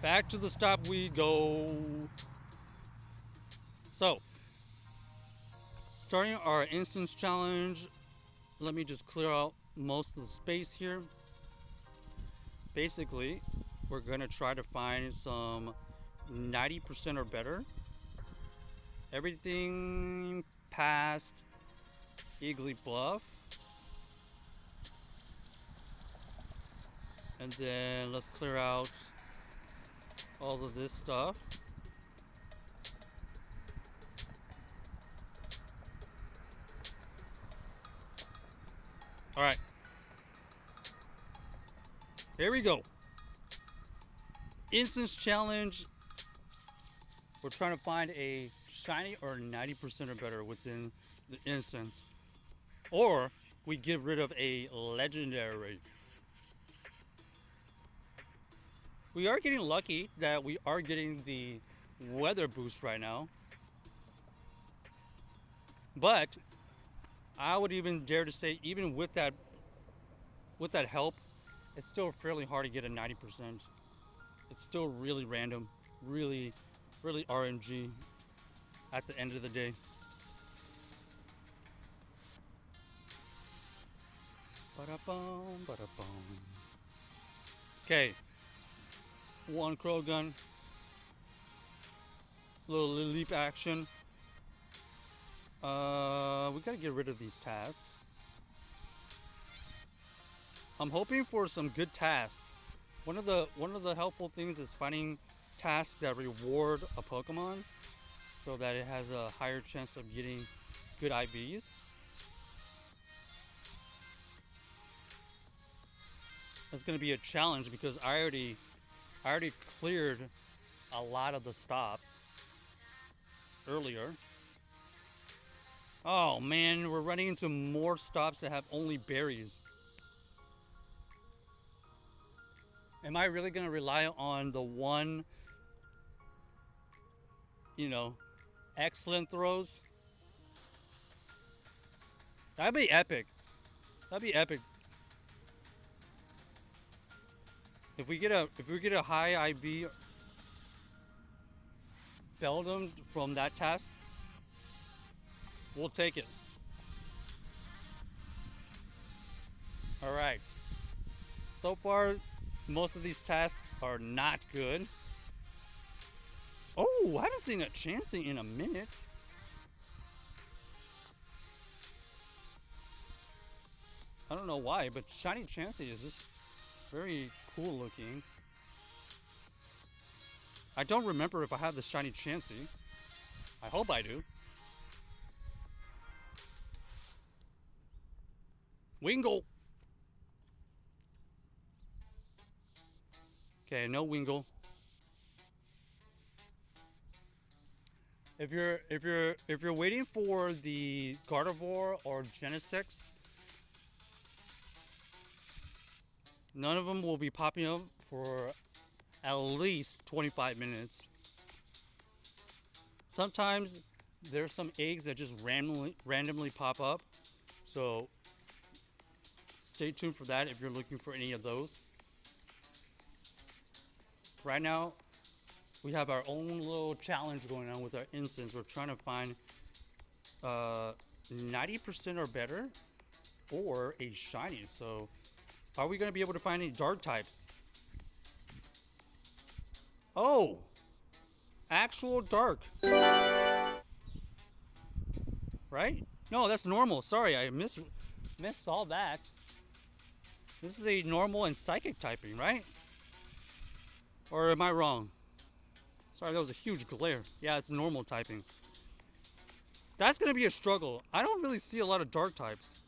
Back to the stop we go. So, starting our instance challenge, let me just clear out most of the space here. Basically, we're gonna try to find some 90% or better. Everything past Eagly Bluff. And then let's clear out all of this stuff. All right. Here we go. Instance challenge. We're trying to find a shiny or 90% or better within the instance. Or we get rid of a legendary. We are getting lucky that we are getting the weather boost right now. But I would even dare to say, even with that help, it's still fairly hard to get a 90%. It's still really random, really RNG at the end of the day. Ba-da-bum, ba-da-bum. Okay. One crow gun. Little leap action. We gotta get rid of these tasks. I'm hoping for some good tasks. One of the helpful things is finding tasks that reward a Pokemon so that it has a higher chance of getting good IVs. That's gonna be a challenge because I already cleared a lot of the stops earlier. Oh man, we're running into more stops that have only berries. Am I really gonna rely on the one, excellent throws? That'd be epic. That'd be epic. If we get a high IV, failed them from that task, we'll take it. All right. So far, most of these tasks are not good. Oh, I haven't seen a Chansey in a minute. I don't know why, but shiny Chansey is just very cool looking. I don't remember if I have the shiny Chansey. I hope I do. Wingle. Okay, no Wingle. If you're waiting for the Gardevoir or Genesect, none of them will be popping up for at least 25 minutes. Sometimes there's some eggs that just randomly pop up, so stay tuned for that if you're looking for any of those. Right now, we have our own little challenge going on with our incense. We're trying to find 90% or better or a shiny. So are we going to be able to find any dark types? Oh, actual dark. Right? No, that's normal. Sorry, I missed all that. This is a normal and psychic typing, right? Or am I wrong? Sorry, that was a huge glare. Yeah, it's normal typing. That's going to be a struggle. I don't really see a lot of dark types.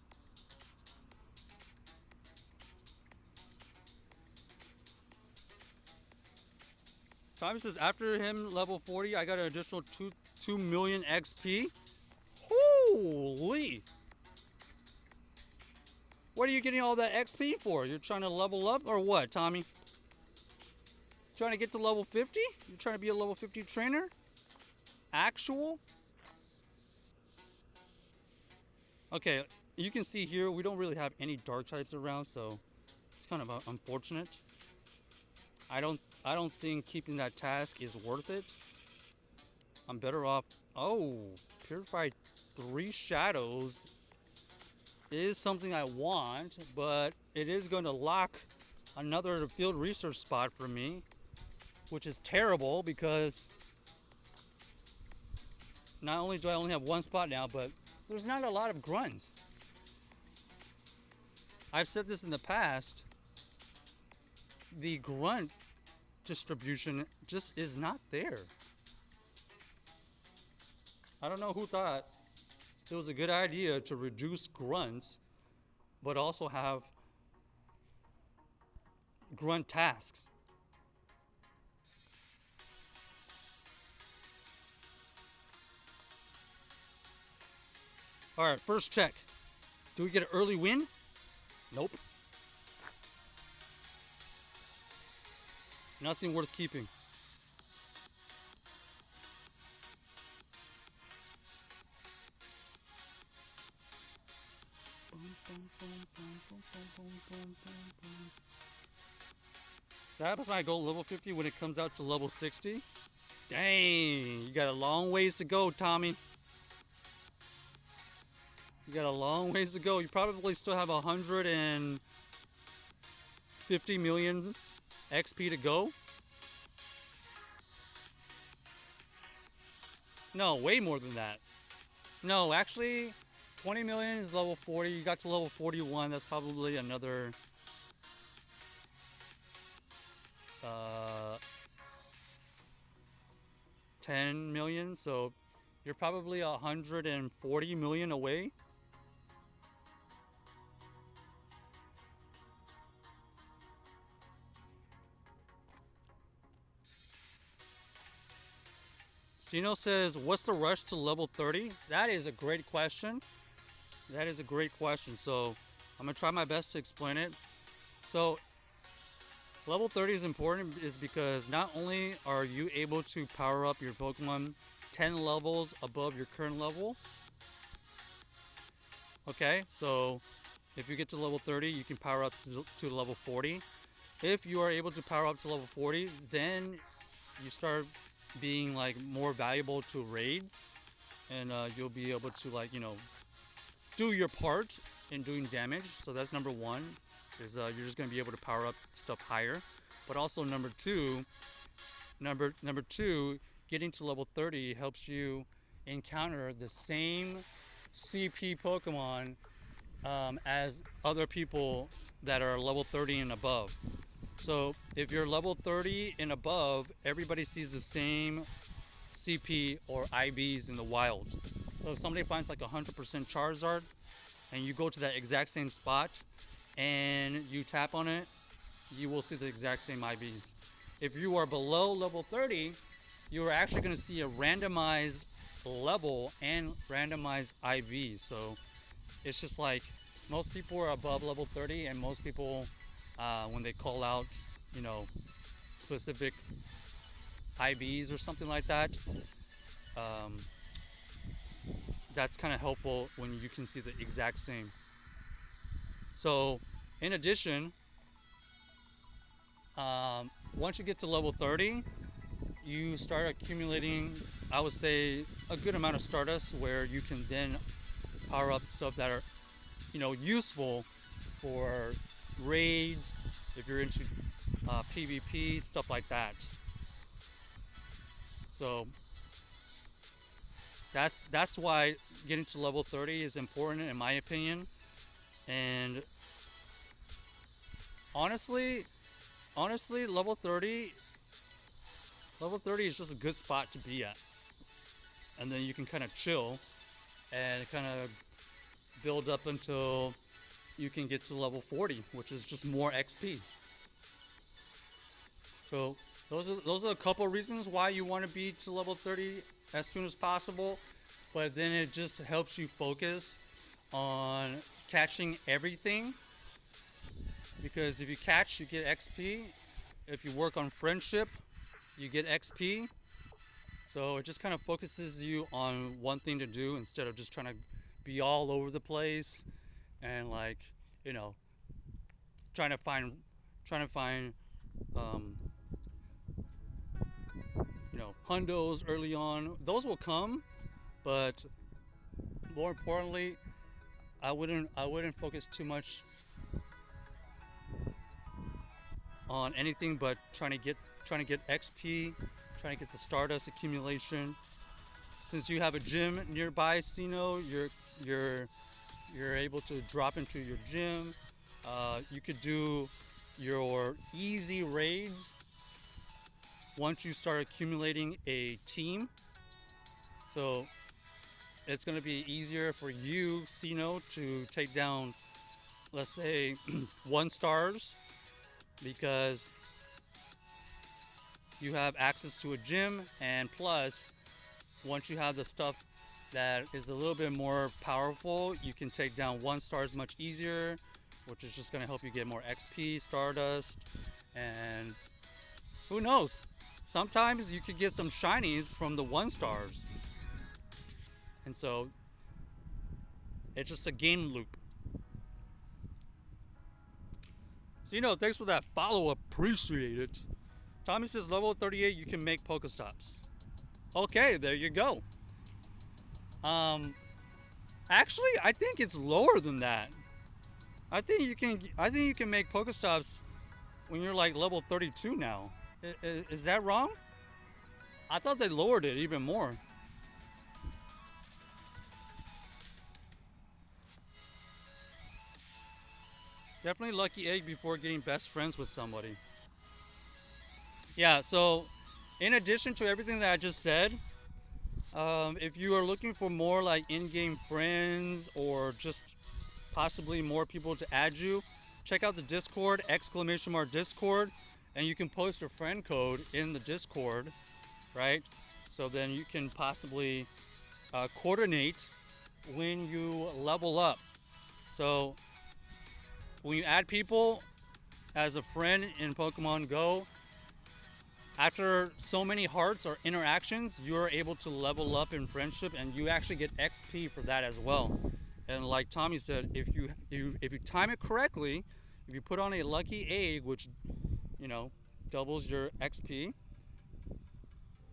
Tommy says, after him, level 40, I got an additional 2 million XP. Holy! What are you getting all that XP for? You're trying to level up or what, Tommy? Trying to get to level 50? You're trying to be a level 50 trainer? Actual? Okay, you can see here we don't really have any dark types around, so it's kind of unfortunate. I don't think keeping that task is worth it. I'm better off. Oh, Purified 3 Shadows is something I want, but it is going to lock another field research spot for me, which is terrible because not only do I only have one spot now, but there's not a lot of grunts. I've said this in the past. The grunt distribution just is not there. I don't know who thought it was a good idea to reduce grunts, but also have grunt tasks. All right, first check. Do we get an early win? Nope. Nothing worth keeping. That happens when I go level 50 when it comes out to level 60. Dang, you got a long ways to go, Tommy. You got a long ways to go. You probably still have 150 million XP to go. No, way more than that. No, actually, 20 million is level 40. You got to level 41. That's probably another 10 million. So you're probably 140 million away. Sino says, what's the rush to level 30? That is a great question. That is a great question. So I'm going to try my best to explain it. So level 30 is important is because not only are you able to power up your Pokemon 10 levels above your current level. Okay, so if you get to level 30, you can power up to level 40. If you are able to power up to level 40, then you start being like more valuable to raids, and you'll be able to, like, do your part in doing damage. So that's number one, is you're just gonna be able to power up stuff higher. But also number two, getting to level 30 helps you encounter the same CP Pokemon as other people that are level 30 and above. So if you're level 30 and above, everybody sees the same CP or IVs in the wild. So if somebody finds like 100% Charizard and you go to that exact same spot and you tap on it, you will see the exact same IVs. If you are below level 30, you are actually going to see a randomized level and randomized IV. So it's just like most people are above level 30, and most people, when they call out, specific IVs or something like that, that's kind of helpful when you can see the exact same. So in addition, once you get to level 30, you start accumulating, I would say, a good amount of Stardust, where you can then power up stuff that are, useful for raids, if you're into PvP, stuff like that. So that's why getting to level 30 is important, in my opinion. And honestly, level 30 is just a good spot to be at. And then you can kind of chill and kind of build up until you can get to level 40, which is just more XP. So those are a couple of reasons why you want to be to level 30 as soon as possible. But then it just helps you focus on catching everything. Because if you catch, you get XP. If you work on friendship, you get XP. So it just kind of focuses you on one thing to do, instead of just trying to be all over the place and, like, trying to find hundos early on. Those will come, but more importantly, I wouldn't focus too much on anything but trying to get XP, trying to get the Stardust accumulation. Since you have a gym nearby, Sino, you're able to drop into your gym. You could do your easy raids once you start accumulating a team. So it's going to be easier for you, Sino, to take down, let's say, 1 stars, because you have access to a gym, and plus, once you have the stuff that is a little bit more powerful, you can take down 1 stars much easier, which is just going to help you get more XP, Stardust, and who knows? Sometimes you could get some shinies from the 1 stars. And so it's just a game loop. So, thanks for that follow-up. Appreciate it. Tommy says level 38 you can make Pokestops. Okay, there you go. Actually, I think it's lower than that. I think you can make Pokestops when you're like level 32 now. Is that wrong? I thought they lowered it even more. Definitely lucky egg before getting best friends with somebody. Yeah, so in addition to everything that I just said, if you are looking for more like in-game friends, or just possibly more people to add you, check out the Discord, !Discord, and you can post your friend code in the Discord, right? So then you can possibly coordinate when you level up. So when you add people as a friend in Pokemon Go, after so many hearts or interactions, you're able to level up in friendship, and you actually get XP for that as well. And like Tommy said, if you time it correctly, if you put on a lucky egg, which doubles your XP,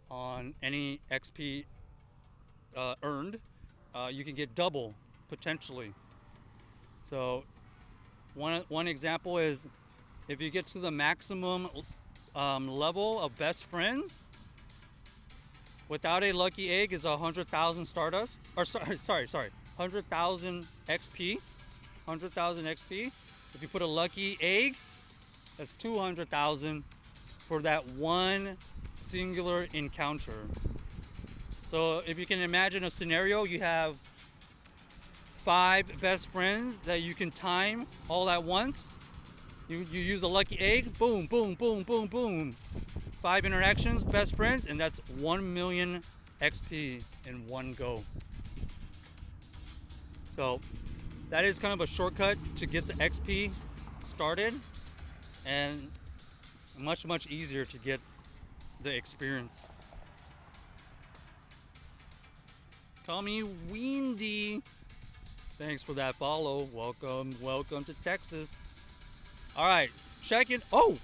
on any XP earned, you can get double potentially. So one example is if you get to the maximum level of best friends, without a lucky egg is 100,000 Stardust. Or sorry, 100,000 XP. 100,000 XP. If you put a lucky egg, that's 200,000 for that one singular encounter. So if you can imagine a scenario, you have 5 best friends that you can time all at once. You use a lucky egg, boom, boom, boom, boom, boom. 5 interactions, best friends, and that's 1 million XP in one go. So that is kind of a shortcut to get the XP started, and much easier to get the experience. Call me Windy. Thanks for that follow. Welcome to Texas. All right, check it. Oh,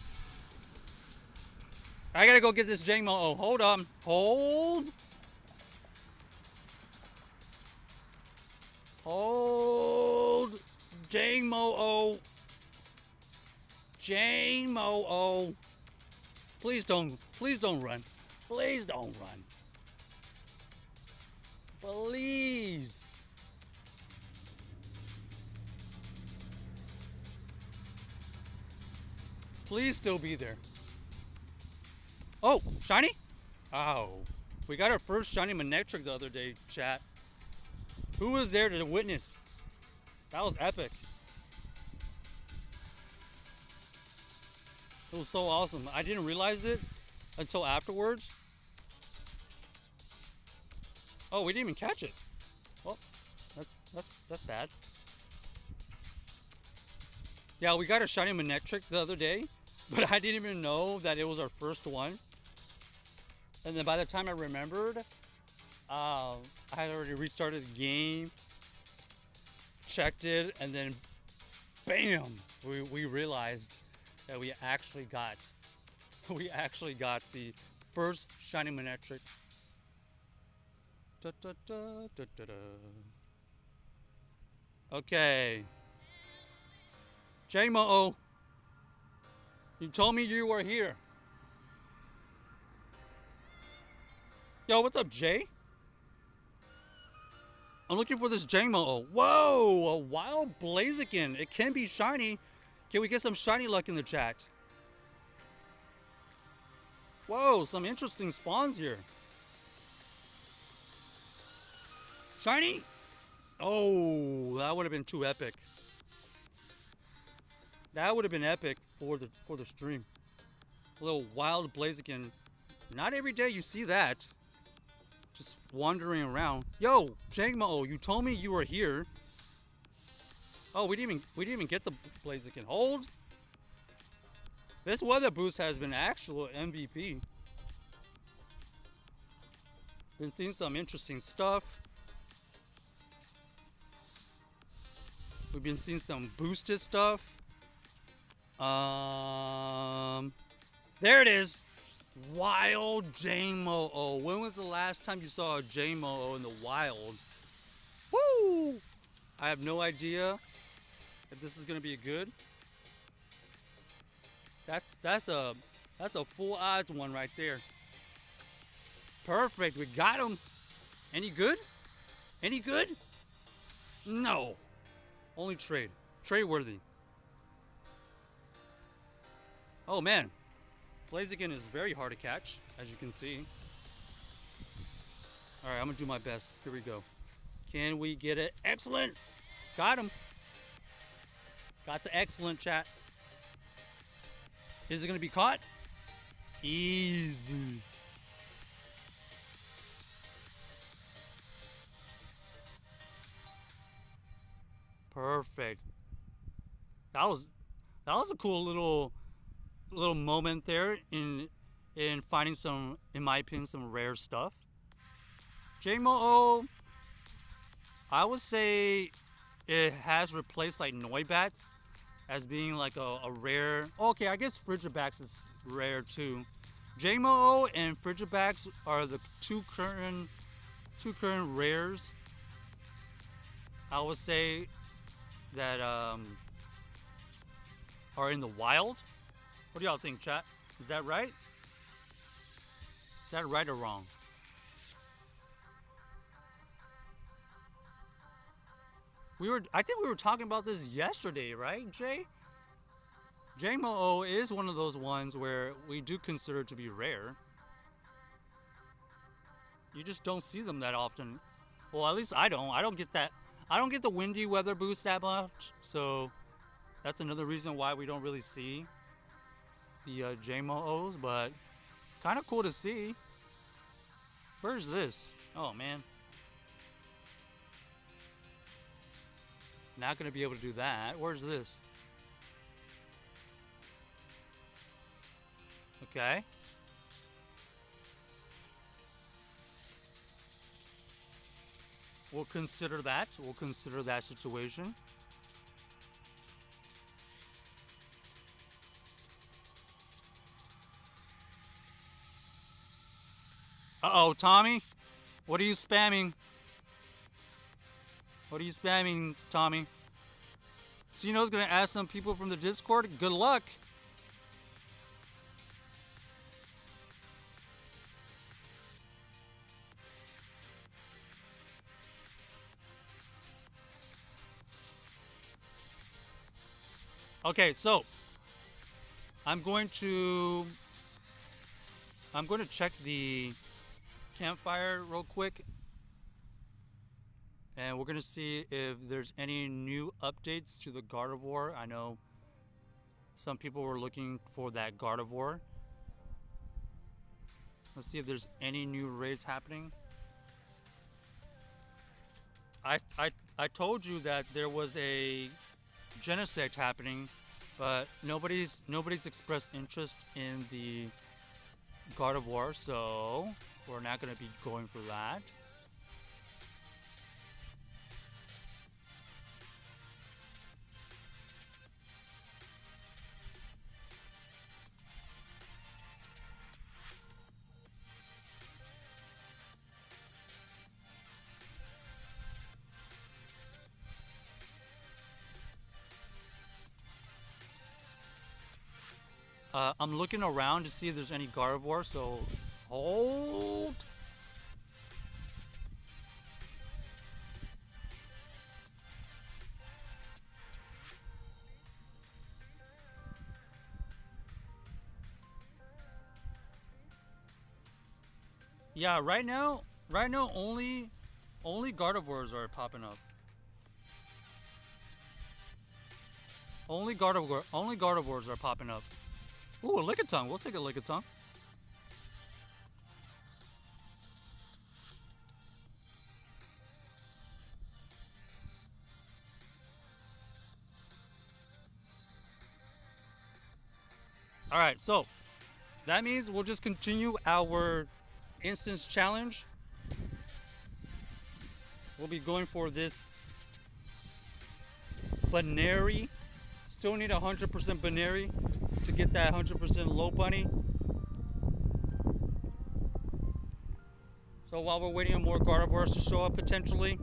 I gotta go get this Jamo. Oh, hold on. Hold, Jamo. Jamo. Please don't run. Please don't run. Please. Please still be there. Oh, shiny? Oh, we got our first shiny Manectric the other day, chat. Who was there to witness? That was epic. It was so awesome. I didn't realize it until afterwards. Oh, we didn't even catch it. Well, that's sad. Yeah, we got a shiny Manectric the other day, but I didn't even know that it was our first one. And then by the time I remembered, I had already restarted the game, checked it, and then bam, we realized that we actually got the first shiny Manectric. Da, da, da, da, da, da. Okay. Jamo, you told me you were here. Yo, what's up, Jay? I'm looking for this Jamo. Whoa, a wild Blaziken. It can be shiny. Can we get some shiny luck in the chat? Whoa, some interesting spawns here. Shiny? Oh, that would have been too epic. That would have been epic for the stream. A little wild Blaziken. Not every day you see that. Just wandering around. Yo, Jangmo, you told me you were here. Oh, we didn't even get the Blaziken. Hold. This weather boost has been actual MVP. Been seeing some interesting stuff. We've been seeing some boosted stuff. There it is. Wild Jamo. When was the last time you saw a Jamo in the wild? Woo! I have no idea if this is gonna be good. That's a full odds one right there. Perfect. We got him. Any good? Any good? No. Only trade. Trade worthy. Oh man. Blaziken is very hard to catch, as you can see. Alright, I'm gonna do my best. Here we go. Can we get it? Excellent! Got him. Got the excellent, chat. Is it gonna be caught? Easy. Perfect. That was a cool little moment there in finding some, in my opinion, some rare stuff. Jamo, I would say it has replaced like Noibats as being like a rare. Okay, I guess Frigibax is rare too, JMO and Frigibax are the two current rares. I would say that are in the wild. What do y'all think, chat? Is that right? Is that right or wrong? I think we were talking about this yesterday, right, Jay? JMO is one of those ones where we do consider to be rare. You just don't see them that often. Well, at least I don't. I don't get that. I don't get the windy weather boost that much. So that's another reason why we don't really see the JMOs. But kind of cool to see. Where's this? Oh, man. Not going to be able to do that. Where's this? Okay. We'll consider that. We'll consider that situation. Uh-oh, Tommy. What are you spamming? What are you spamming, Tommy? Sino's gonna ask some people from the Discord. Good luck. Okay, so I'm going to check the campfire real quick, and we're gonna see if there's any new updates to the Gardevoir. I know some people were looking for that Gardevoir. Let's see if there's any new raids happening. I told you that there was a Genesect happening, but nobody's expressed interest in the Gardevoir, so we're not going to be going for that. I'm looking around to see if there's any Gardevoir, so hold. Yeah, right now only Gardevoirs are popping up. Only Gardevoirs are popping up. Ooh, a Lickitung. We'll take a Lickitung. Alright, so that means we'll just continue our instance challenge. We'll be going for this Baneri. Still need 100% Baneri to get that 100% low bunny. So while we're waiting on more Gardevoirs to show up potentially,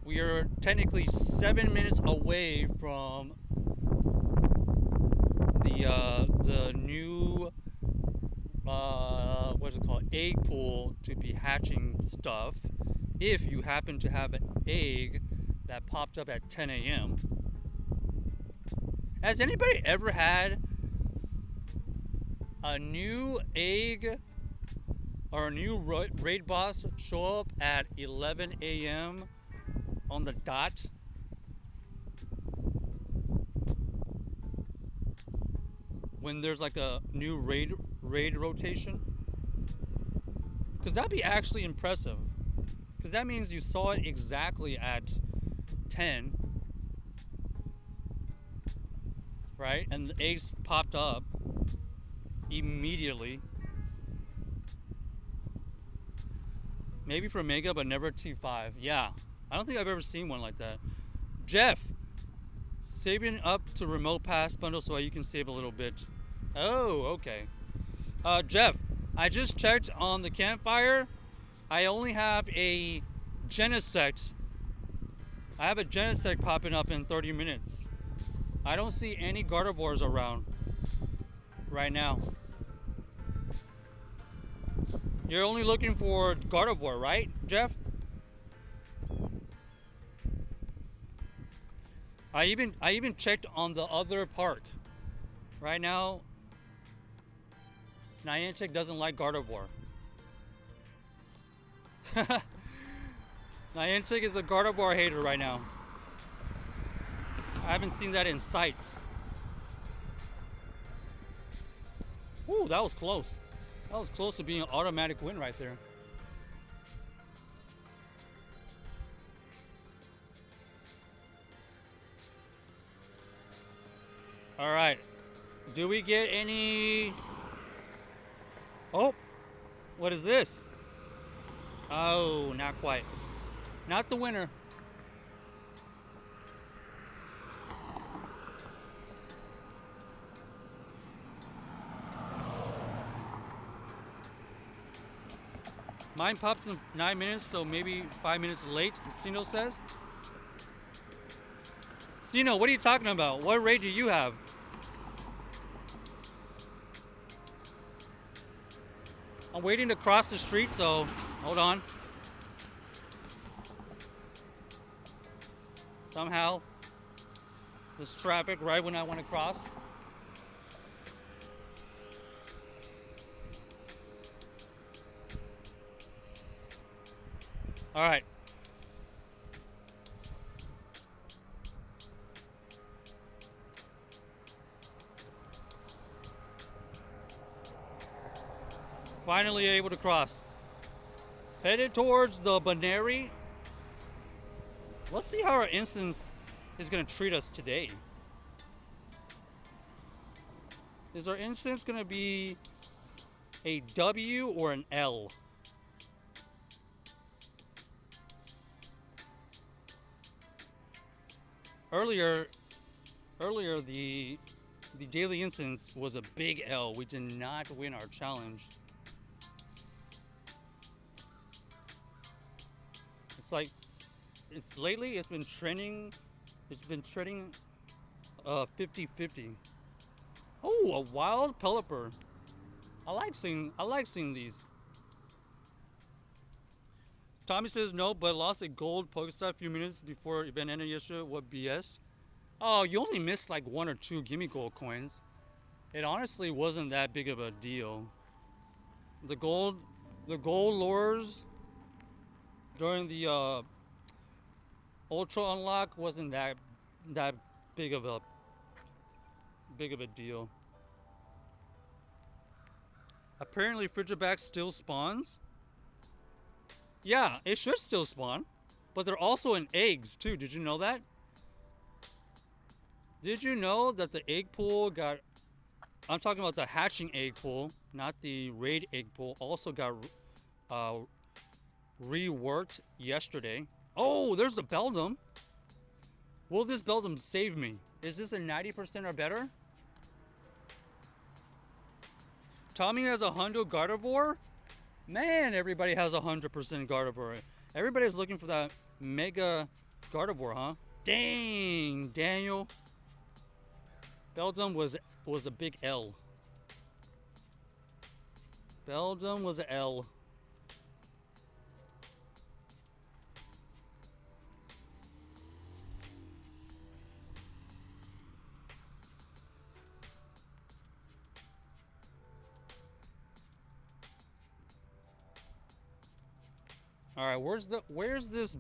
we are technically 7 minutes away from the new what's it called, egg pool to be hatching stuff. If you happen to have an egg that popped up at 10 a.m. Has anybody ever had a new egg or a new raid boss show up at 11 a.m. on the dot? When there's like a new raid rotation? Because that'd be actually impressive. Because that means you saw it exactly at 10. Right? And the eggs popped up immediately. Maybe for Mega, but never T5. Yeah. I don't think I've ever seen one like that. Jeff, saving up to remote pass bundle so you can save a little bit. Oh, okay. Jeff, I just checked on the campfire. I only have a Genesect. I have a Genesect popping up in 30 minutes. I don't see any Gardevoirs around right now. You're only looking for Gardevoir, right, Jeff? I even checked on the other park. Right now, Niantic doesn't like Gardevoir. Niantic is a Gardevoir hater right now. I haven't seen that in sight. Ooh, that was close. That was close to being an automatic win right there. All right. Do we get any? Oh, what is this? Oh, not quite. Not the winner. Mine pops in 9 minutes, so maybe 5 minutes late, Sino says. Sino, what are you talking about? What rate do you have? I'm waiting to cross the street, so hold on. Somehow, there's traffic right when I want to cross. All right. Finally able to cross. Headed towards the Baneri. Let's see how our instance is going to treat us today. Is our instance going to be a W or an L? Earlier the daily instance was a big L. We did not win our challenge. It's like lately it's been trending 50-50. Oh, a wild Pelipper. I like seeing these. Tommy says no, but lost a gold Pokestop a few minutes before event ended yesterday. What BS? Oh, you only missed like 1 or 2 gimme gold coins. It honestly wasn't that big of a deal. The gold lures during the Ultra unlock wasn't that big of a deal. Apparently Frigiback still spawns. Yeah, it should still spawn. But they're also in eggs too. Did you know that? Did you know that the egg pool got... I'm talking about the hatching egg pool, not the raid egg pool, also got reworked yesterday. Oh, there's the Beldum. Will this Beldum save me? Is this a 90% or better? Tommy has a Hundo Gardevoir? Man, everybody has a 100% Gardevoir. Everybody's looking for that Mega Gardevoir, huh? Dang, Daniel. Beldum was a big L. Beldum was an L. All right, where's this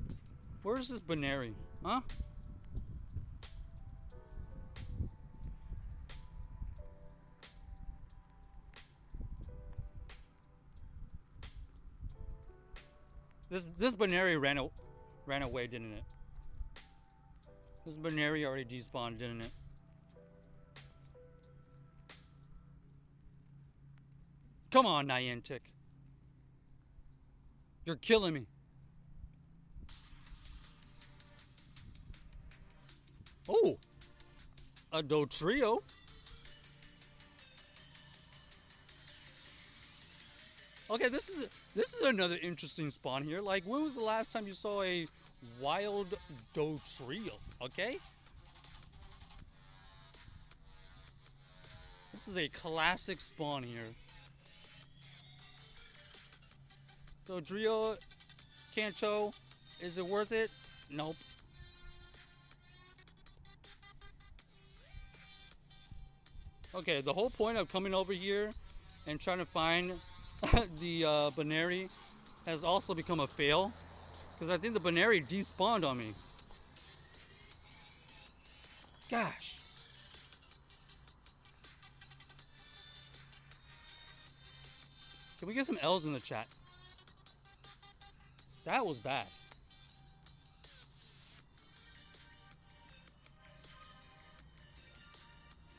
Baneri? Huh? This Baneri ran away, didn't it? This Baneri already despawned, didn't it? Come on, Niantic. You're killing me. Oh, a Dotrio. Okay, this is another interesting spawn here. Like, when was the last time you saw a wild Dotrio? Okay, this is a classic spawn here. Dotrio, Kanto, is it worth it? Nope. Okay, the whole point of coming over here and trying to find the Baneri has also become a fail, because I think the Baneri despawned on me. Gosh. Can we get some L's in the chat? That was bad.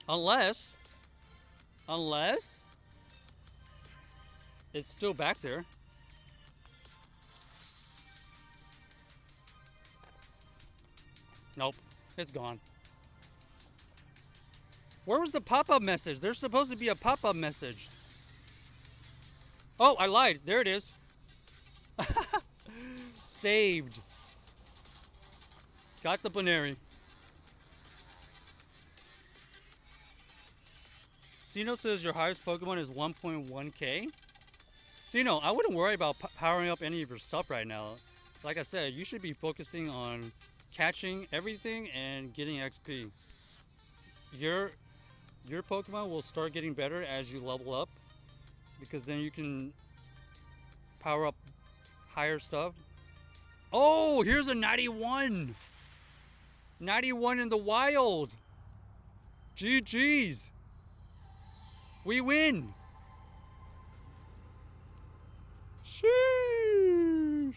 Unless it's still back there. Nope, it's gone. Where was the pop-up message? There's supposed to be a pop-up message. Oh, I lied. There it is. Saved. Got the Baneri. Sino says your highest Pokemon is 1.1k. Sino, I wouldn't worry about powering up any of your stuff right now. Like I said, you should be focusing on catching everything and getting XP. Your Pokemon will start getting better as you level up, because then you can power up higher stuff. Oh, here's a 91. 91 in the wild. GG's. We win. Sheesh.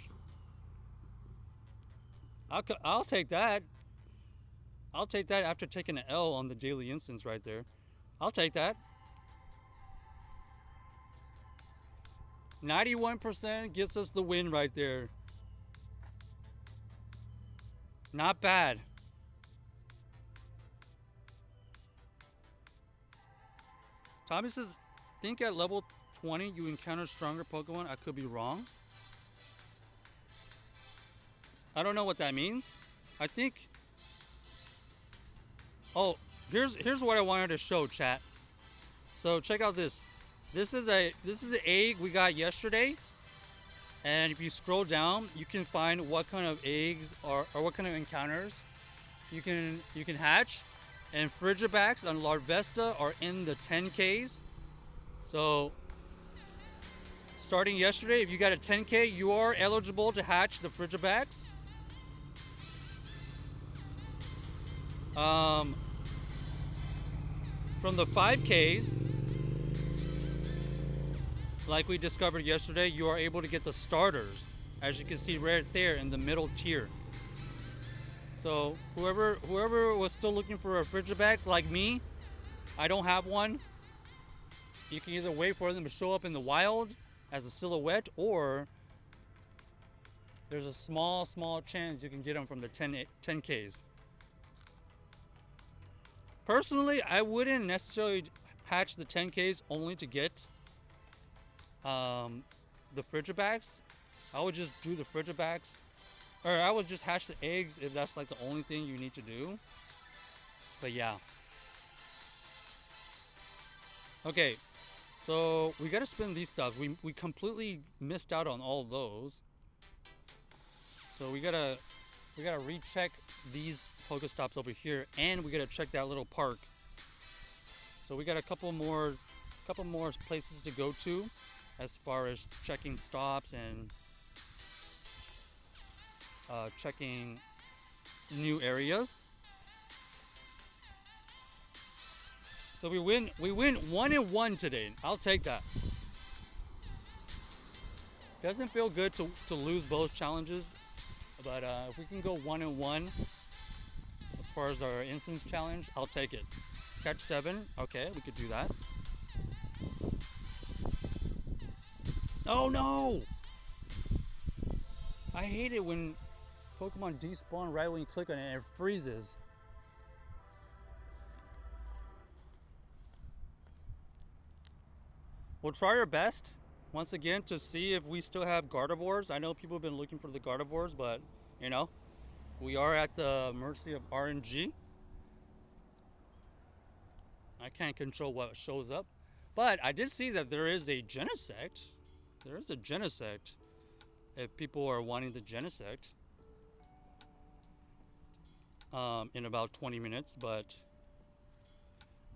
I'll take that. I'll take that after taking an L on the daily instance right there. I'll take that. 91% gets us the win right there. Not bad. Tommy says, think at level 20 you encounter stronger Pokemon. I could be wrong. I don't know what that means. I think... Oh, here's what I wanted to show, chat. So check out this. This is an egg we got yesterday. And if you scroll down, you can find what kind of eggs or what kind of encounters you can hatch. And Frigibax on Larvesta are in the 10Ks. So starting yesterday, if you got a 10K, you are eligible to hatch the Frigibax. From the 5Ks, like we discovered yesterday, you are able to get the starters, as you can see right there in the middle tier. So whoever was still looking for a Frigibax like me, I don't have one. You can either wait for them to show up in the wild as a silhouette, or there's a small chance you can get them from the 10Ks. Personally, I wouldn't necessarily hatch the 10Ks only to get the Frigibax. I would just do the Frigibax, or I would just hatch the eggs if that's like the only thing you need to do. But yeah. Okay, so we gotta spin these stuff. We completely missed out on all of those. So we gotta recheck these Pokestops over here, and we gotta check that little park. So we got a couple more places to go to as far as checking stops and checking new areas. So we win 1-1 today. I'll take that. Doesn't feel good to lose both challenges, but if we can go 1-1 as far as our instance challenge, I'll take it. Catch 7, okay, we could do that. Oh no! I hate it when Pokemon despawn right when you click on it and it freezes. We'll try our best. once again to see if we still have Gardevoirs. I know people have been looking for the Gardevoirs, but you know, we are at the mercy of RNG. I can't control what shows up. But I did see that there is a Genesect. There is a Genesect. If people are wanting the Genesect. In about 20 minutes, but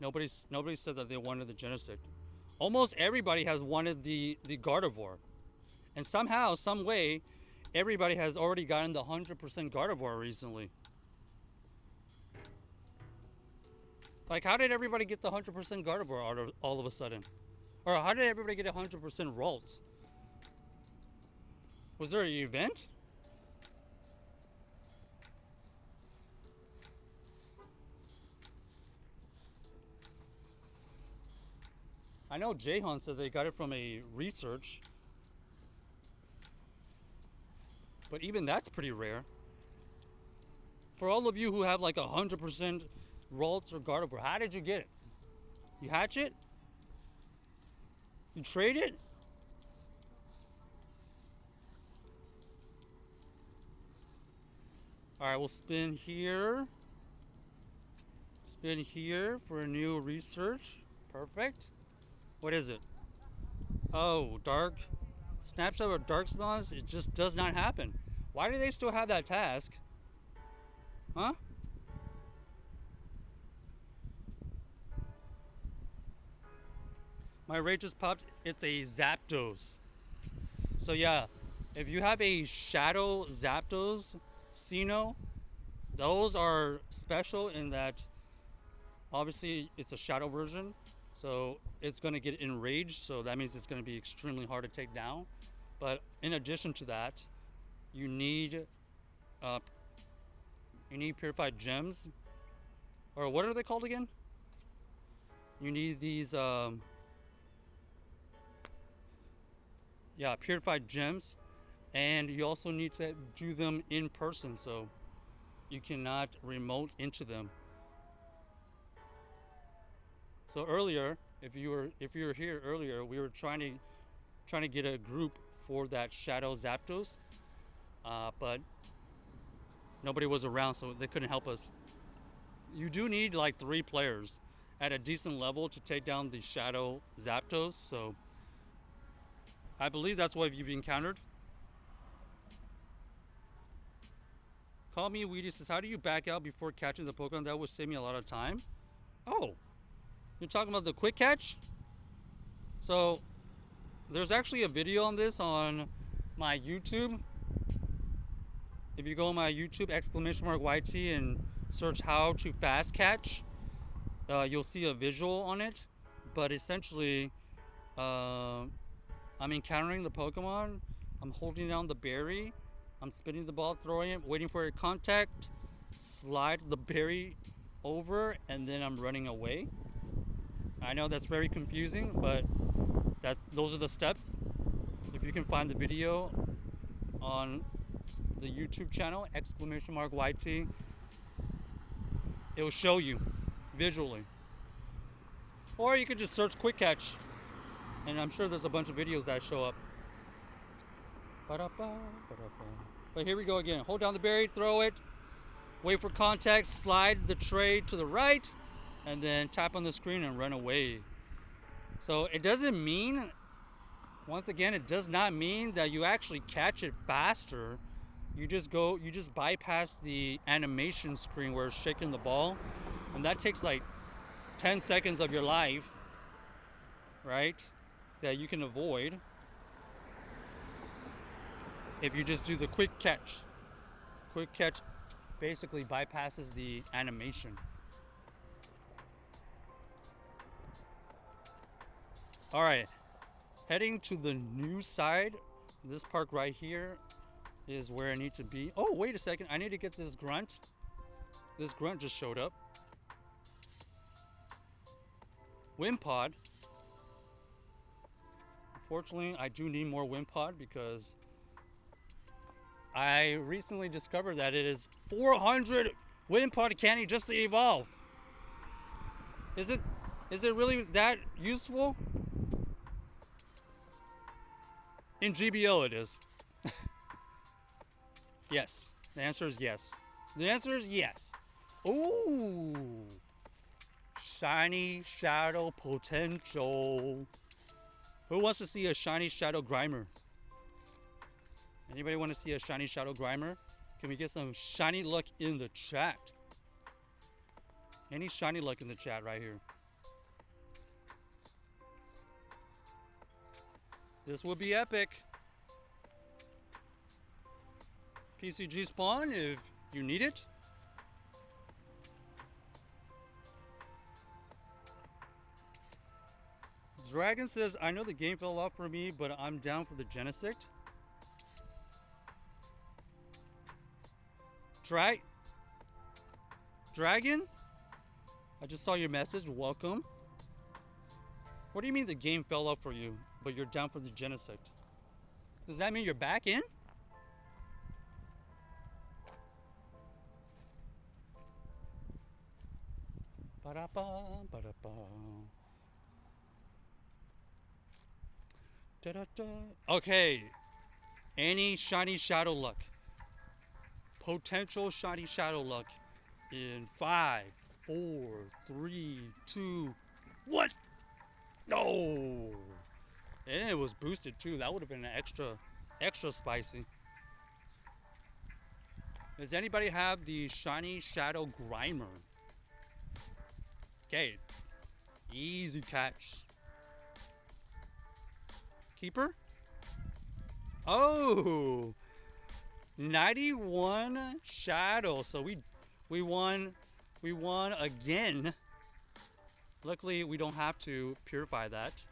nobody said that they wanted the Genesect. Almost everybody has wanted the Gardevoir. And somehow, some way, everybody has already gotten the 100% Gardevoir recently. Like, how did everybody get the 100% Gardevoir all of a sudden? Or how did everybody get 100% Ralts? Was there an event? I know Jahan said they got it from a research. But even that's pretty rare. For all of you who have like 100% Ralts or Gardevoir, how did you get it? You hatch it? You trade it? Alright, we'll spin here. Spin here for a new research. Perfect. What is it? Oh, dark. Snapshot of dark spawns? It just does not happen. Why do they still have that task? Huh? My rate just popped. It's a Zapdos. So yeah, if you have a Shadow Zapdos Sinnoh, those are special in that obviously it's a Shadow version. So it's going to get enraged. So that means it's going to be extremely hard to take down. But in addition to that, you need purified gems. Or what are they called again? You need these... yeah, purified gems, and you also need to do them in person, so you cannot remote into them. So earlier, if you were here earlier, we were trying to get a group for that Shadow Zapdos, but nobody was around, so they couldn't help us. You do need like 3 players at a decent level to take down the Shadow Zapdos, so I believe that's what you've encountered. Call Me Weedy says, how do you back out before catching the Pokemon? That would save me a lot of time. Oh, you're talking about the quick catch? So there's actually a video on this on my YouTube. If you go on my YouTube, !YT, and search how to fast catch, you'll see a visual on it. But essentially, I'm encountering the Pokemon, I'm holding down the berry, I'm spinning the ball, throwing it, waiting for a contact, slide the berry over, and then I'm running away. I know that's very confusing, but those are the steps. If you can find the video on the YouTube channel, !YT, it will show you visually. Or you could just search quick catch. And I'm sure there's a bunch of videos that show up. But here we go again. Hold down the berry, throw it, wait for contact, slide the tray to the right, and then tap on the screen and run away. So it doesn't mean, once again, it does not mean that you actually catch it faster. You just bypass the animation screen where it's shaking the ball, and that takes like 10 seconds of your life, right? That you can avoid if you just do the quick catch. Quick catch basically bypasses the animation. All right, heading to the new side. This park right here is where I need to be. Oh, wait a second, I need to get this grunt. This grunt just showed up. Wimpod. Unfortunately, I do need more Wimpod because I recently discovered that it is 400 Wimpod candy just to evolve. Is it really that useful? In GBO it is. Yes. The answer is yes. The answer is yes. Ooh. Shiny shadow potential. Who wants to see a shiny shadow grimer? Anybody want to see a shiny shadow grimer? Can we get some shiny luck in the chat? Any shiny luck in the chat right here? This will be epic. PCG spawn if you need it. Dragon says, I know the game fell off for me, but I'm down for the Genesect. Dragon? I just saw your message. Welcome. What do you mean the game fell off for you, but you're down for the Genesect? Does that mean you're back in? Ba-da-ba, ba-da-ba. Da-da-da. Okay. Any shiny shadow luck? Potential shiny shadow luck in 5, 4, 3, 2, 1. No. And it was boosted too. That would have been extra spicy. Does anybody have the shiny shadow grimer? Okay. Easy catch. Keeper? Oh, 91 shadow. So we won again. Luckily, we don't have to purify that.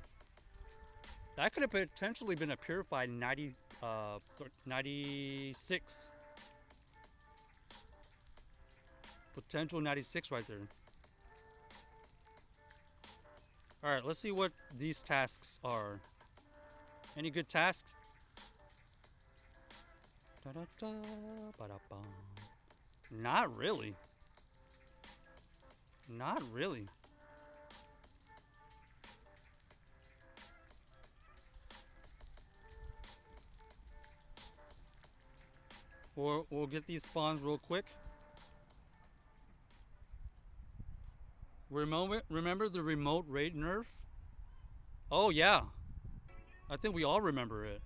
That could have potentially been a purified 96. Potential 96 right there. All right, let's see what these tasks are. Any good tasks? Not really. Not really. We'll get these spawns real quick. Remember the remote raid nerf? Oh yeah. I think we all remember it.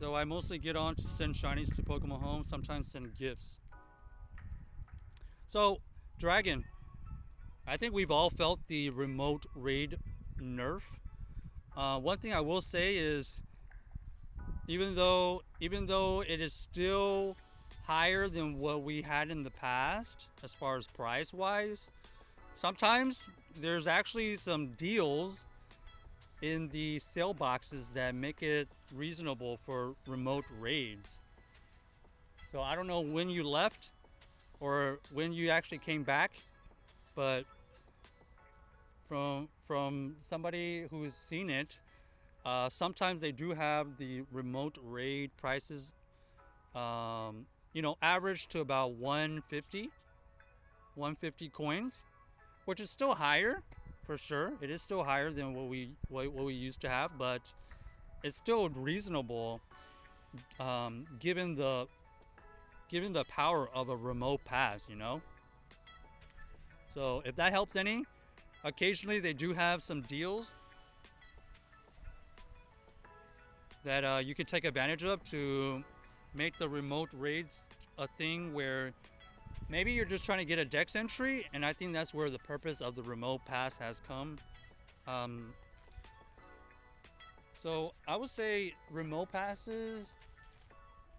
Though I mostly get on to send shinies to Pokemon Home, sometimes send gifts. So, Dragon, I think we've all felt the remote raid nerf. One thing I will say is, even though it is still higher than what we had in the past as far as price wise, sometimes there's actually some deals in the sale boxes that make it reasonable for remote raids. So I don't know when you left or when you actually came back, but from somebody who's seen it, sometimes they do have the remote raid prices, you know, average to about 150 coins, which is still higher for sure. It is still higher than what we used to have, but it's still reasonable, given the power of a remote pass, you know. So if that helps any, occasionally they do have some deals that you can take advantage of to make the remote raids a thing where maybe you're just trying to get a dex entry, and I think that's where the purpose of the remote pass has come. So I would say remote passes,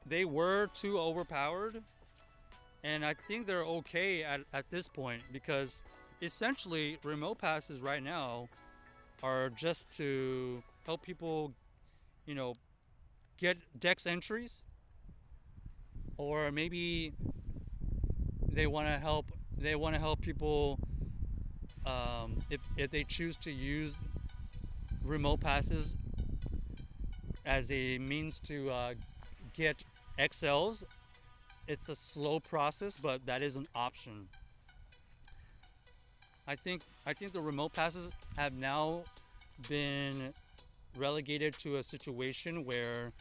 they were too overpowered, and I think they're okay at this point, because essentially remote passes right now are just to help people, you know, get dex entries, or maybe they want to help people, if they choose to use remote passes as a means to get XLs. It's a slow process, but that is an option. I think the remote passes have now been relegated to a situation where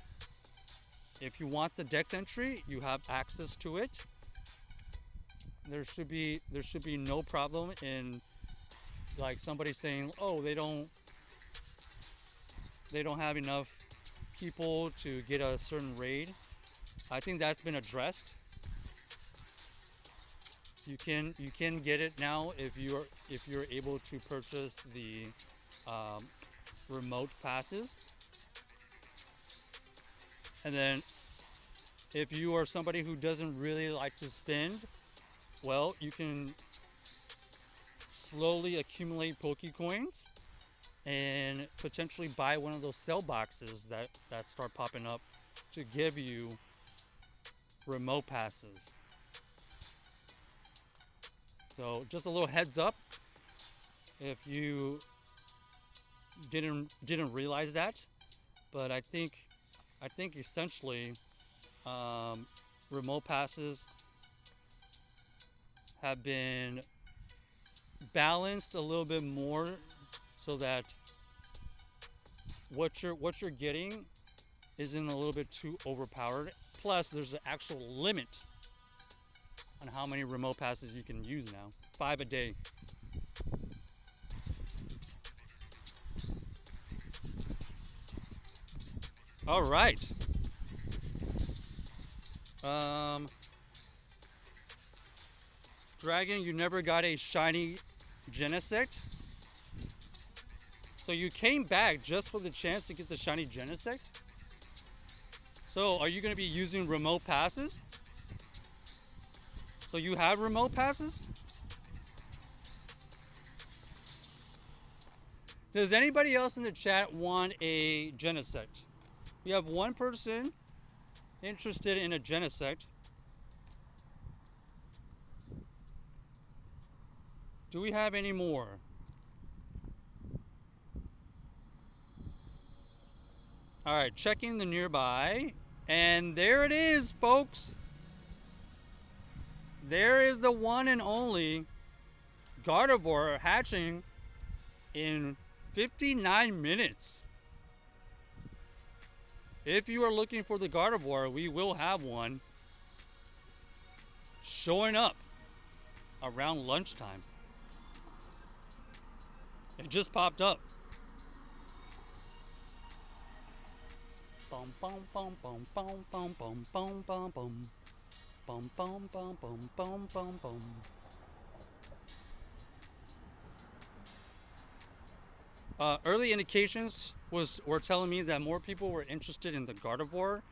if you want the dex entry, you have access to it. There should be no problem in like somebody saying, oh, they don't have enough people to get a certain raid. I think that's been addressed. You can get it now if you're able to purchase the um, remote passes. And then if you are somebody who doesn't really like to spend, well, you can slowly accumulate Pokecoins and potentially buy one of those sell boxes that start popping up to give you remote passes. So just a little heads up if you didn't realize that, but I think essentially remote passes have been balanced a little bit more so that what you're getting isn't a little bit too overpowered. Plus, there's an actual limit on how many remote passes you can use now. 5 a day. All right. Um, Dragon, you never got a shiny Genesect. So you came back just for the chance to get the shiny Genesect? So are you going to be using remote passes? So you have remote passes? Does anybody else in the chat want a Genesect? We have one person interested in a Genesect. Do we have any more? All right, checking the nearby. And there it is, folks. There is the one and only Gardevoir hatching in 59 minutes. If you are looking for the Gardevoir, we will have one showing up around lunchtime. It just popped up. Bum bum bum bum bum bum bum bum bum bum bum bum bum bum bum bum bum. Early indications were telling me that more people were interested in the Gardevoir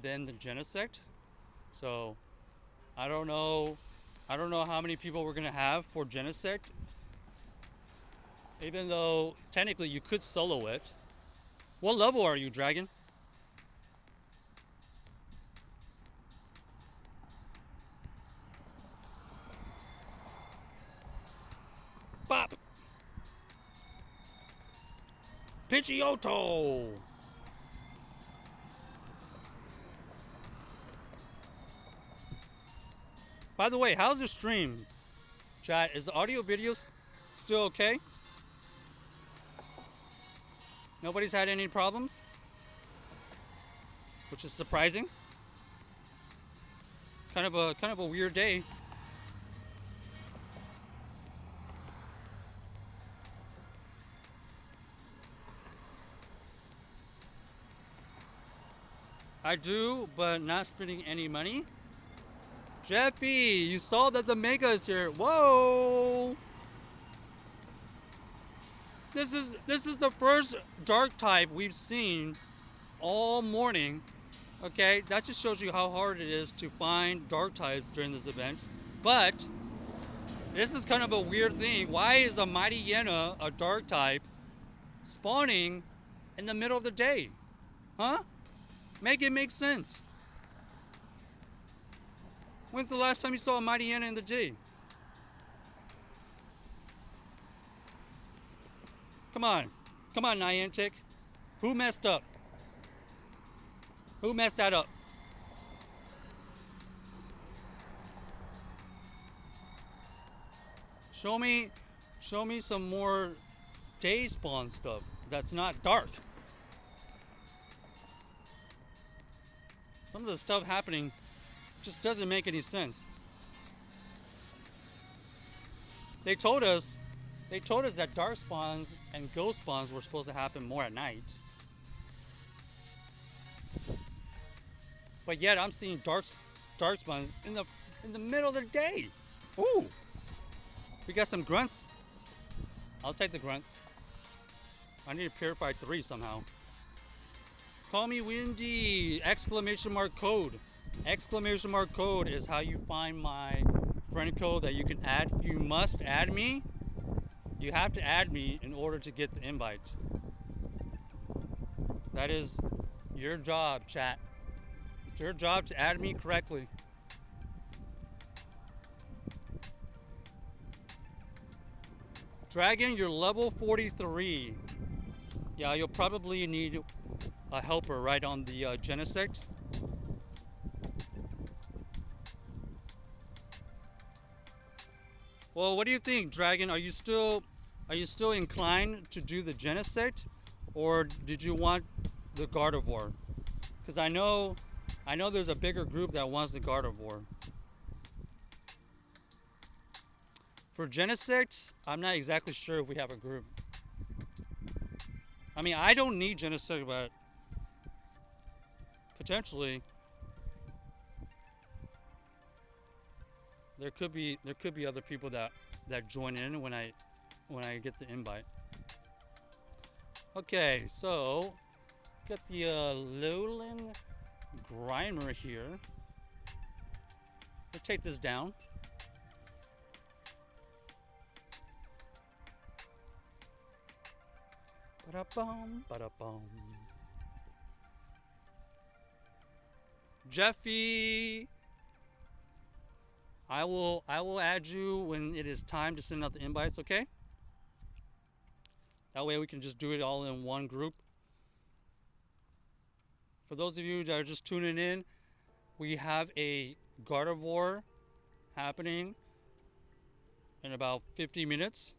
than the Genesect. So I don't know how many people we're gonna have for Genesect. Even though technically you could solo it. What level are you, Dragon? Bop! Pidgeotto! By the way, how's the stream? Chat, is the audio video still okay? Nobody's had any problems? Which is surprising. Kind of a weird day. I do, but not spending any money. Jeffy, you saw that the Mega is here. Whoa! This is the first dark type we've seen all morning. Okay, that just shows you how hard it is to find dark types during this event. But this is kind of a weird thing. Why is a Mighty Hyena, a dark type, spawning in the middle of the day? Huh? Make it make sense. When's the last time you saw a Mighty Hyena in the day? Come on, Niantic. Who messed up? Who messed that up? Show me some more day spawn stuff that's not dark. Some of the stuff happening just doesn't make any sense. They told us that dark spawns and ghost spawns were supposed to happen more at night. But yet I'm seeing dark spawns in the middle of the day. Ooh. We got some grunts. I'll take the grunts. I need to purify 3 somehow. Call me Windy! Exclamation mark code. Exclamation mark code is how you find my friend code that you can add. You must add me. You have to add me in order to get the invite. That is your job, chat. It's your job to add me correctly. Dragon, you're level 43. Yeah, you'll probably need a helper right on the Genesect. Well, what do you think, Dragon? Are you still inclined to do the Genesect, or did you want the Gardevoir? Because I know there's a bigger group that wants the Gardevoir. For Genesect, I'm not exactly sure if we have a group. I mean, I don't need Genesect, but potentially there could be other people that join in when I get the invite. Okay, so got the Lowland Grimer here. We'll take this down. Ba-da-bum, ba-da-bum. Jeffy, I will add you when it is time to send out the invites, okay? That way we can just do it all in one group. For those of you that are just tuning in, we have a Gardevoir happening in about 50 minutes.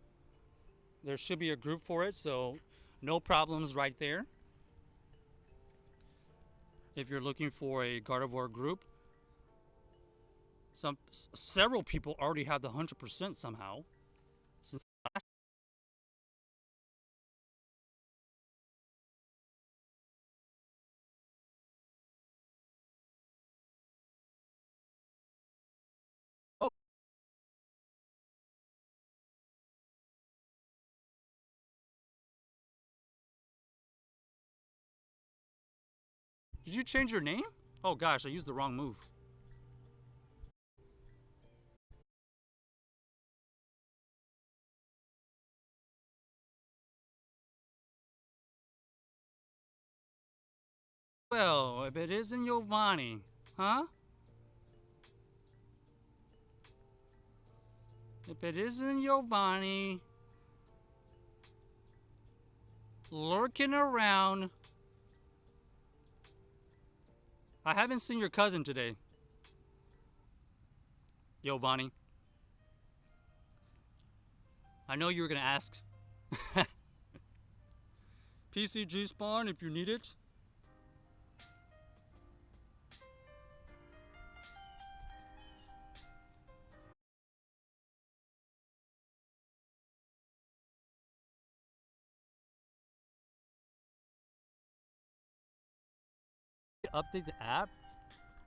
There should be a group for it, so no problems right there. If you're looking for a Gardevoir group, several people already have the 100% somehow. Since oh, did you change your name? Oh gosh, I used the wrong move. Well, if it isn't Giovanni, huh? If it isn't Giovanni lurking around. I haven't seen your cousin today, Giovanni. I know you were gonna ask. PCG spawn if you need it. Update the app.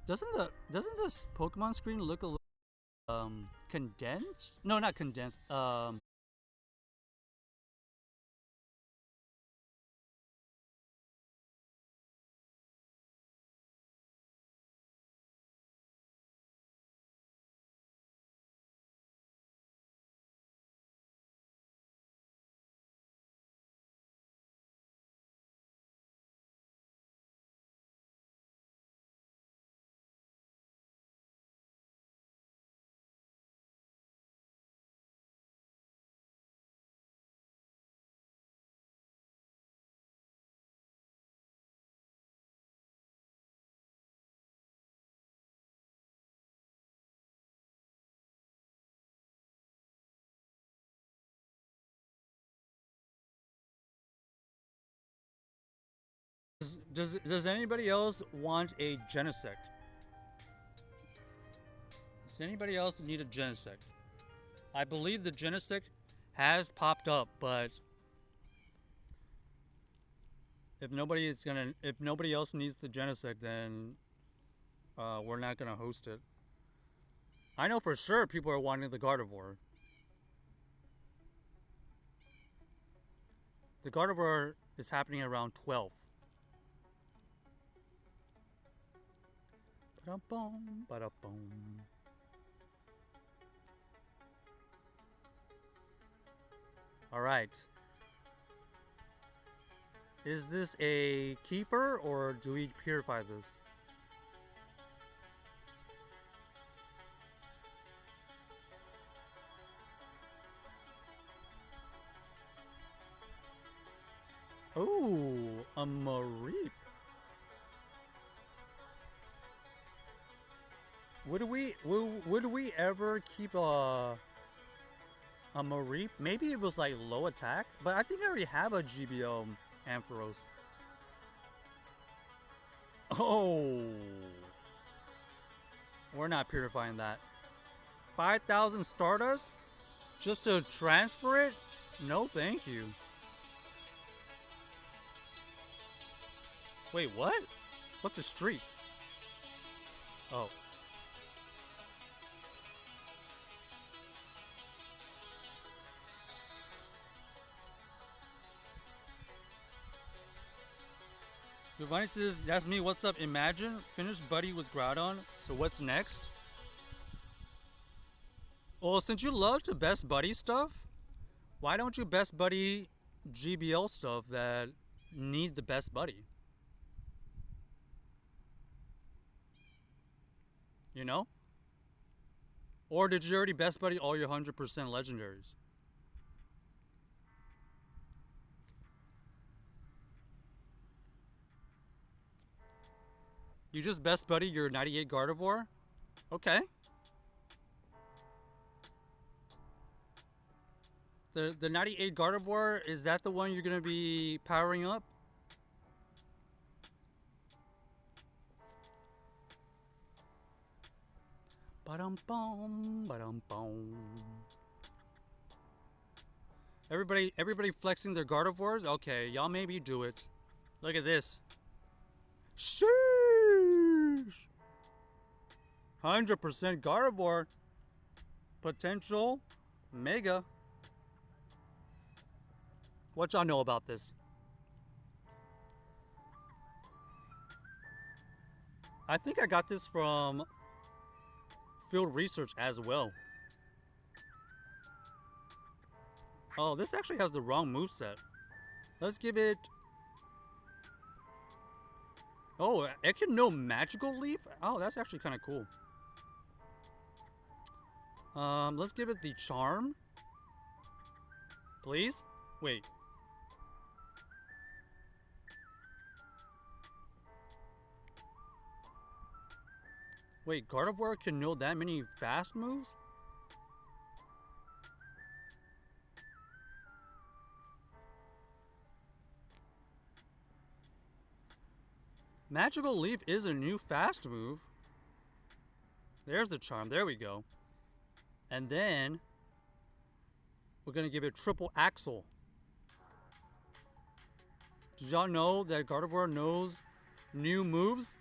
Doesn't this Pokemon screen look a little condensed? No, not condensed. Does anybody else want a Genesect? Does anybody else need a Genesect? I believe the Genesect has popped up, but if nobody else needs the Genesect, then we're not gonna host it. I know for sure people are wanting the Gardevoir. The Gardevoir is happening around 12. Ba-dum-bum, ba-dum-bum. All right. Is this a keeper or do we purify this? Oh, a Mareep. Would we ever keep a Mareep? Maybe it was like low attack, but I think I already have a GBO Ampharos. Oh, we're not purifying that. 5,000 Stardust just to transfer it? No, thank you. Wait, what? What's a streak? Oh. Giovanni says, that's me, what's up? Imagine, finished Buddy with Groudon, so what's next? Well, since you love to Best Buddy stuff, why don't you Best Buddy GBL stuff that need the Best Buddy? You know? Or did you already Best Buddy all your 100% legendaries? You just Best Buddy your 98 Gardevoir? Okay. The 98 Gardevoir, is that the one you're going to be powering up? Ba-dum-bum, ba-dum-bum. Everybody flexing their Gardevoirs? Okay, y'all maybe do it. Look at this. Sheesh! 100% Gardevoir. Potential Mega. What y'all know about this? I think I got this from field research as well. Oh, this actually has the wrong moveset. Let's give it... Oh, it can know Magical Leaf? Oh, that's actually kind of cool. Let's give it the Charm. Please? Wait. Wait, Gardevoir can know that many fast moves? Magical Leaf is a new fast move. There's the Charm. There we go. And then we're going to give it Triple Axle. Did y'all know that Gardevoir knows new moves?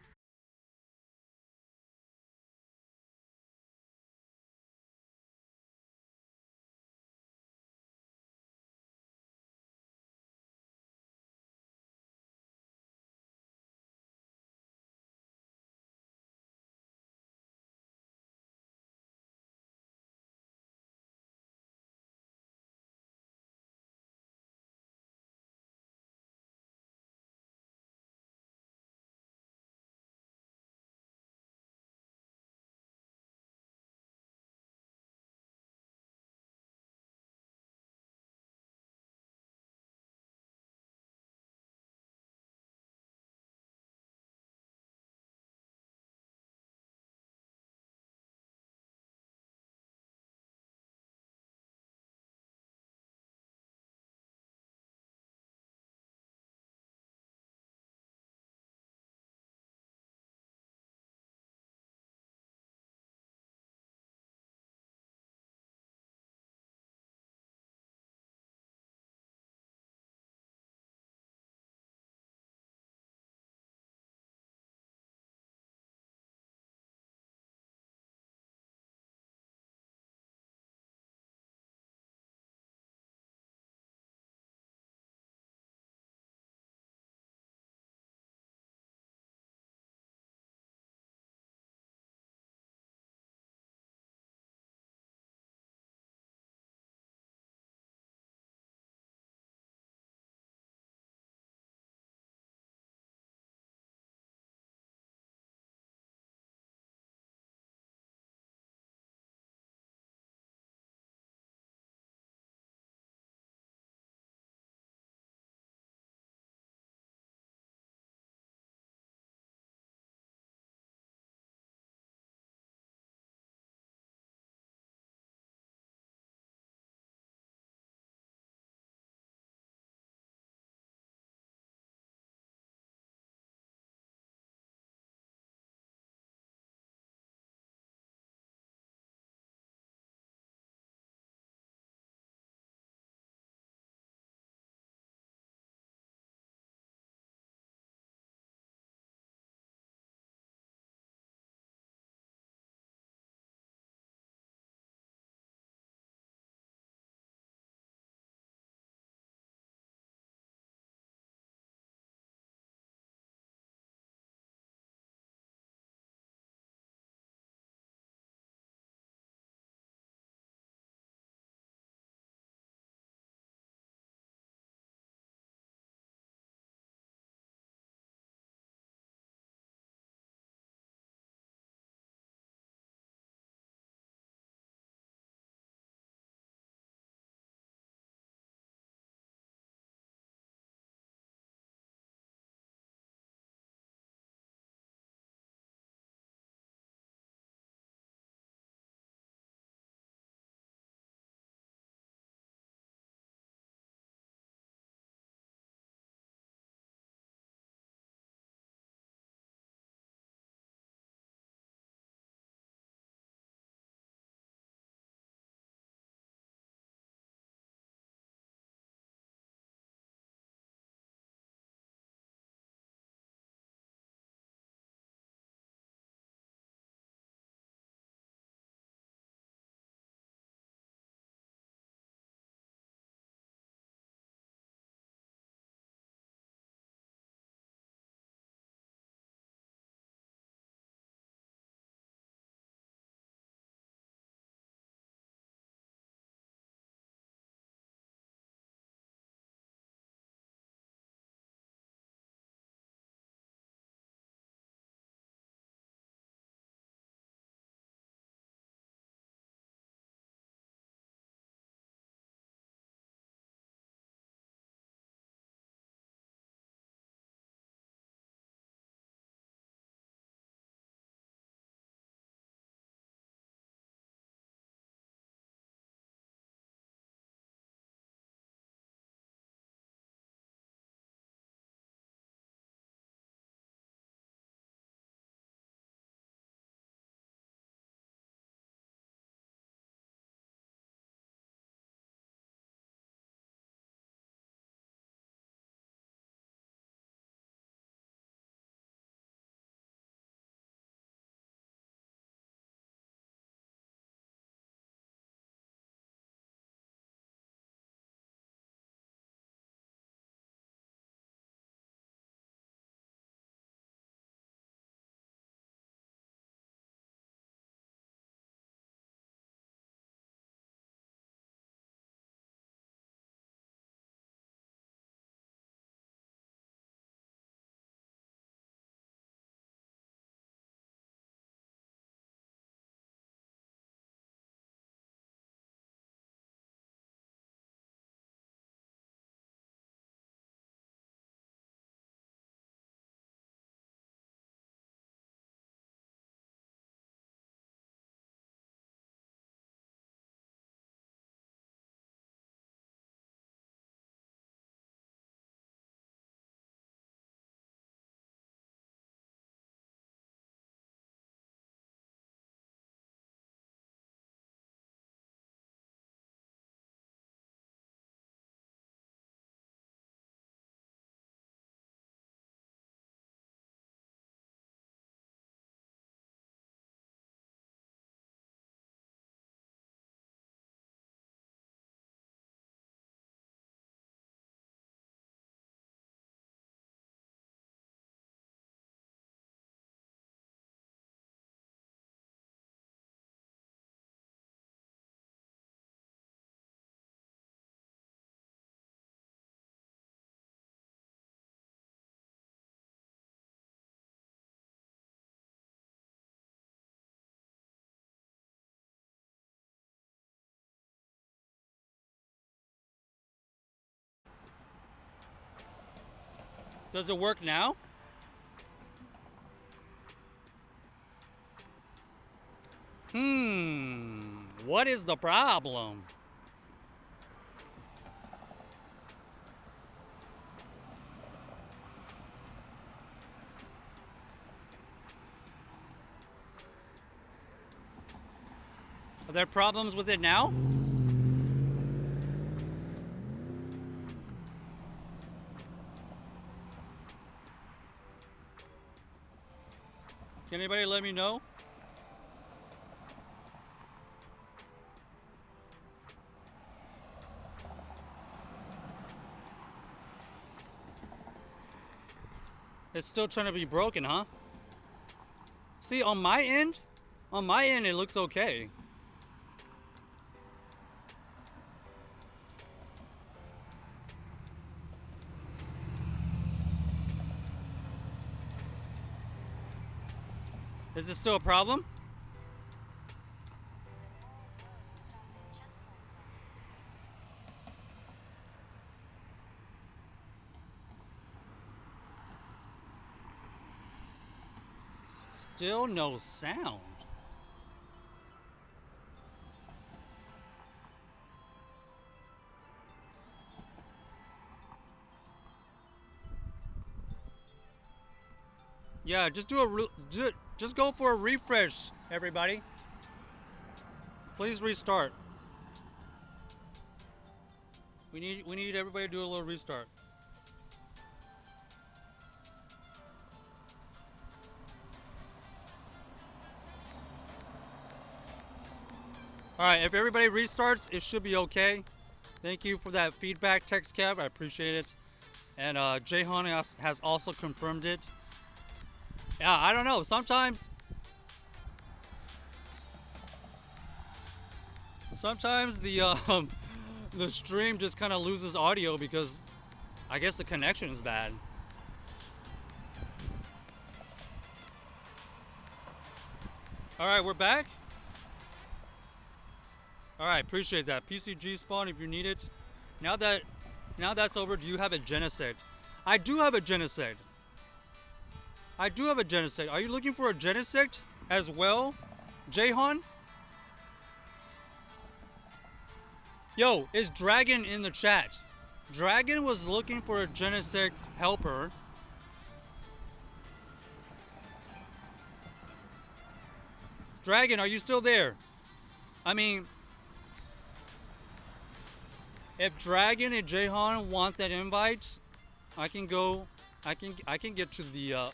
Does it work now? What is the problem? Are there problems with it now? Can anybody let me know? It's still trying to be broken, huh? See, on my end it looks okay. Is it still a problem? Still no sound. Yeah, just just go for a refresh, everybody. Please restart. We need everybody to do a little restart. All right, if everybody restarts, it should be okay. Thank you for that feedback, text cab. I appreciate it. And Jayhan has also confirmed it. Yeah, I don't know. Sometimes the stream just kind of loses audio because I guess the connection is bad. All right, we're back. All right, appreciate that. PCG spawn if you need it. Now that's over, do you have a Genesect? I do have a Genesect. I do have a Genesect. Are you looking for a Genesect as well, Jayhan? Yo, is Dragon in the chat? Dragon was looking for a Genesect helper. Dragon, are you still there? I mean, if Dragon and Jayhan want that invite, I can go. I can get to the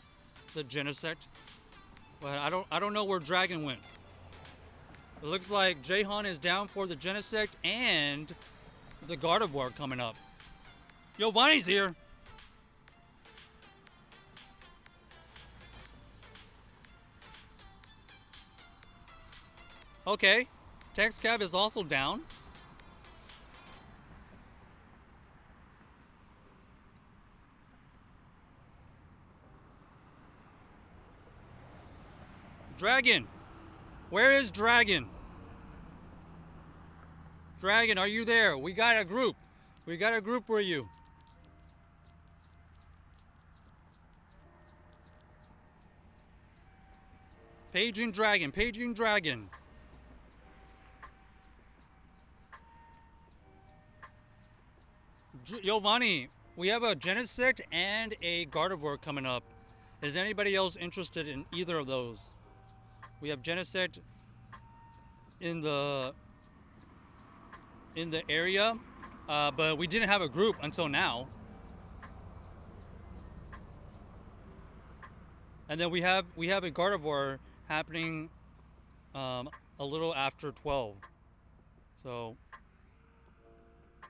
Genesect, but I don't know where Dragon went. It looks like Jayhan is down for the Genesect and the Gardevoir coming up. Yo, Vonnie's here. Okay, Text Cab is also down. Dragon, where is Dragon? Dragon, are you there? We got a group. We got a group for you. Paging Dragon, paging Dragon. Giovanni, we have a Genesect and a Gardevoir coming up. Is anybody else interested in either of those? We have Genesect in the area, but we didn't have a group until now. And then we have a Gardevoir happening a little after 12. So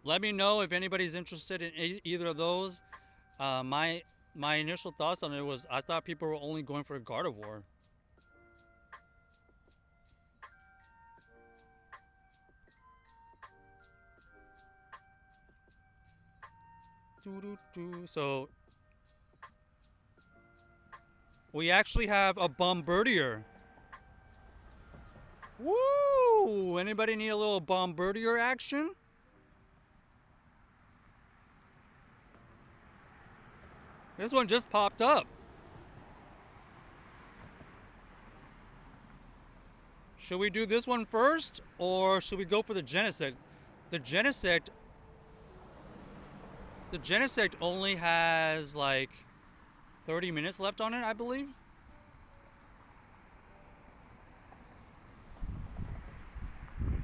let me know if anybody's interested in either of those. My initial thoughts on it was I thought people were only going for a Gardevoir. So we actually have a Bombardier. Woo! Anybody need a little Bombardier action? This one just popped up. Should we do this one first, or should we go for the Genesect? The Genesect, only has like 30 minutes left on it, I believe.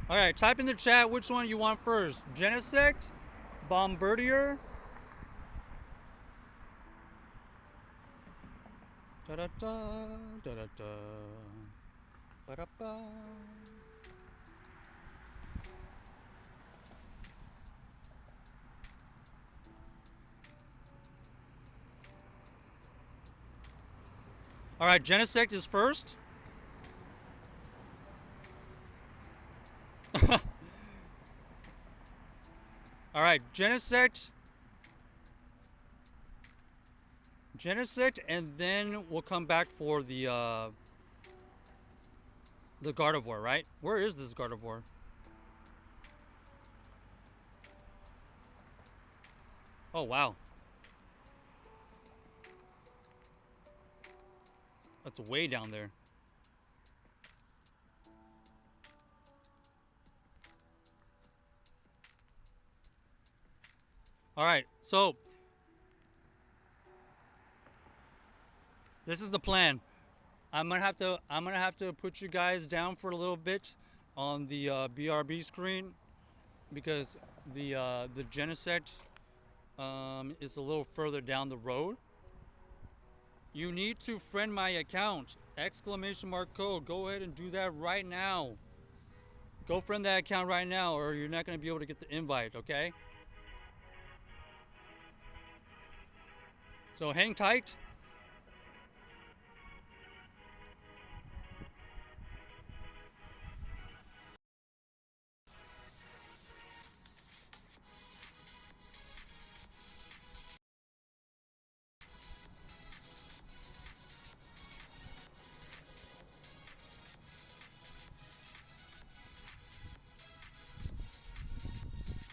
All right, type in the chat which one you want first. Genesect, Bombardier. Da da da da da da. Ba da ba. All right, Genesect is first. All right, Genesect, and then we'll come back for the Gardevoir, right? Where is this Gardevoir? Oh wow, that's way down there. All right, so this is the plan. I'm gonna have to put you guys down for a little bit on the BRB screen because the Genesect is a little further down the road. You need to friend my account! Exclamation mark code. Go ahead and do that right now. Go friend that account right now, or you're not gonna be able to get the invite. Okay? So hang tight.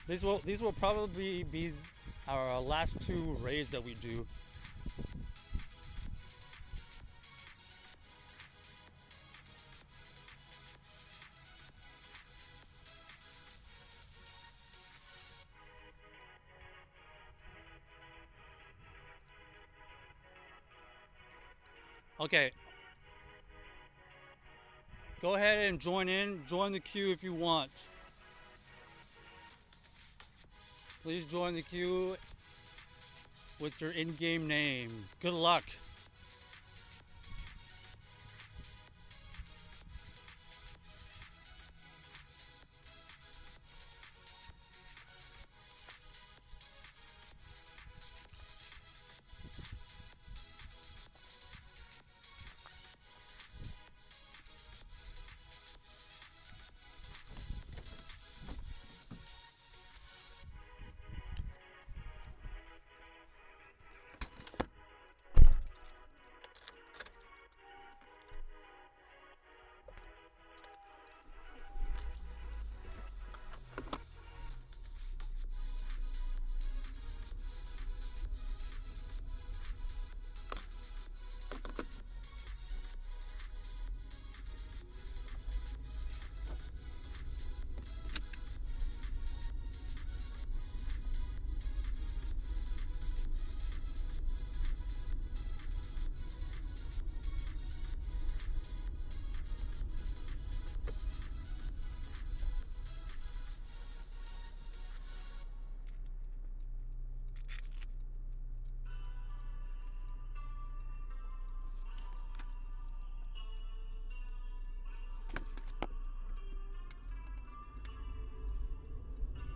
These will probably be our last two raids that we do. Okay. Go ahead and join the queue if you want. Please join the queue with your in-game name. Good luck.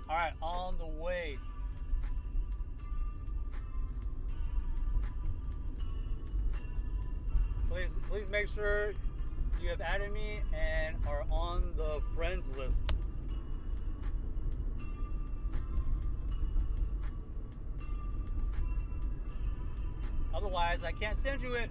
All right, on the way. Please make sure you have added me and are on the friends list. Otherwise, I can't send you it.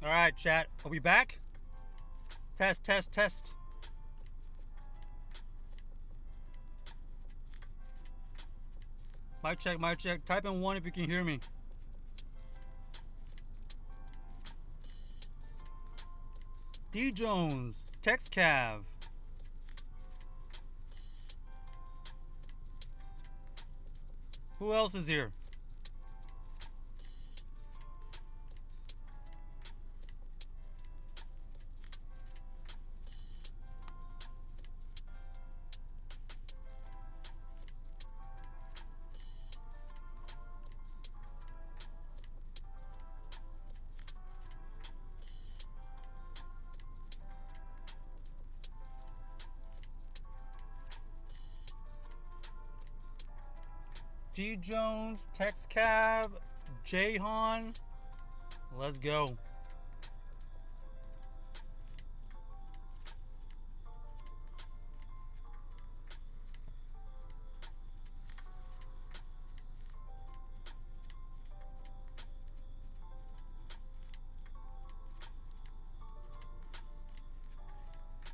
All right, chat. Are we back? Test, test, test. Mic check, mic check. Type in 1 if you can hear me. D Jones, Text Cav. Who else is here? D Jones, Text Cav, Jahan. Let's go.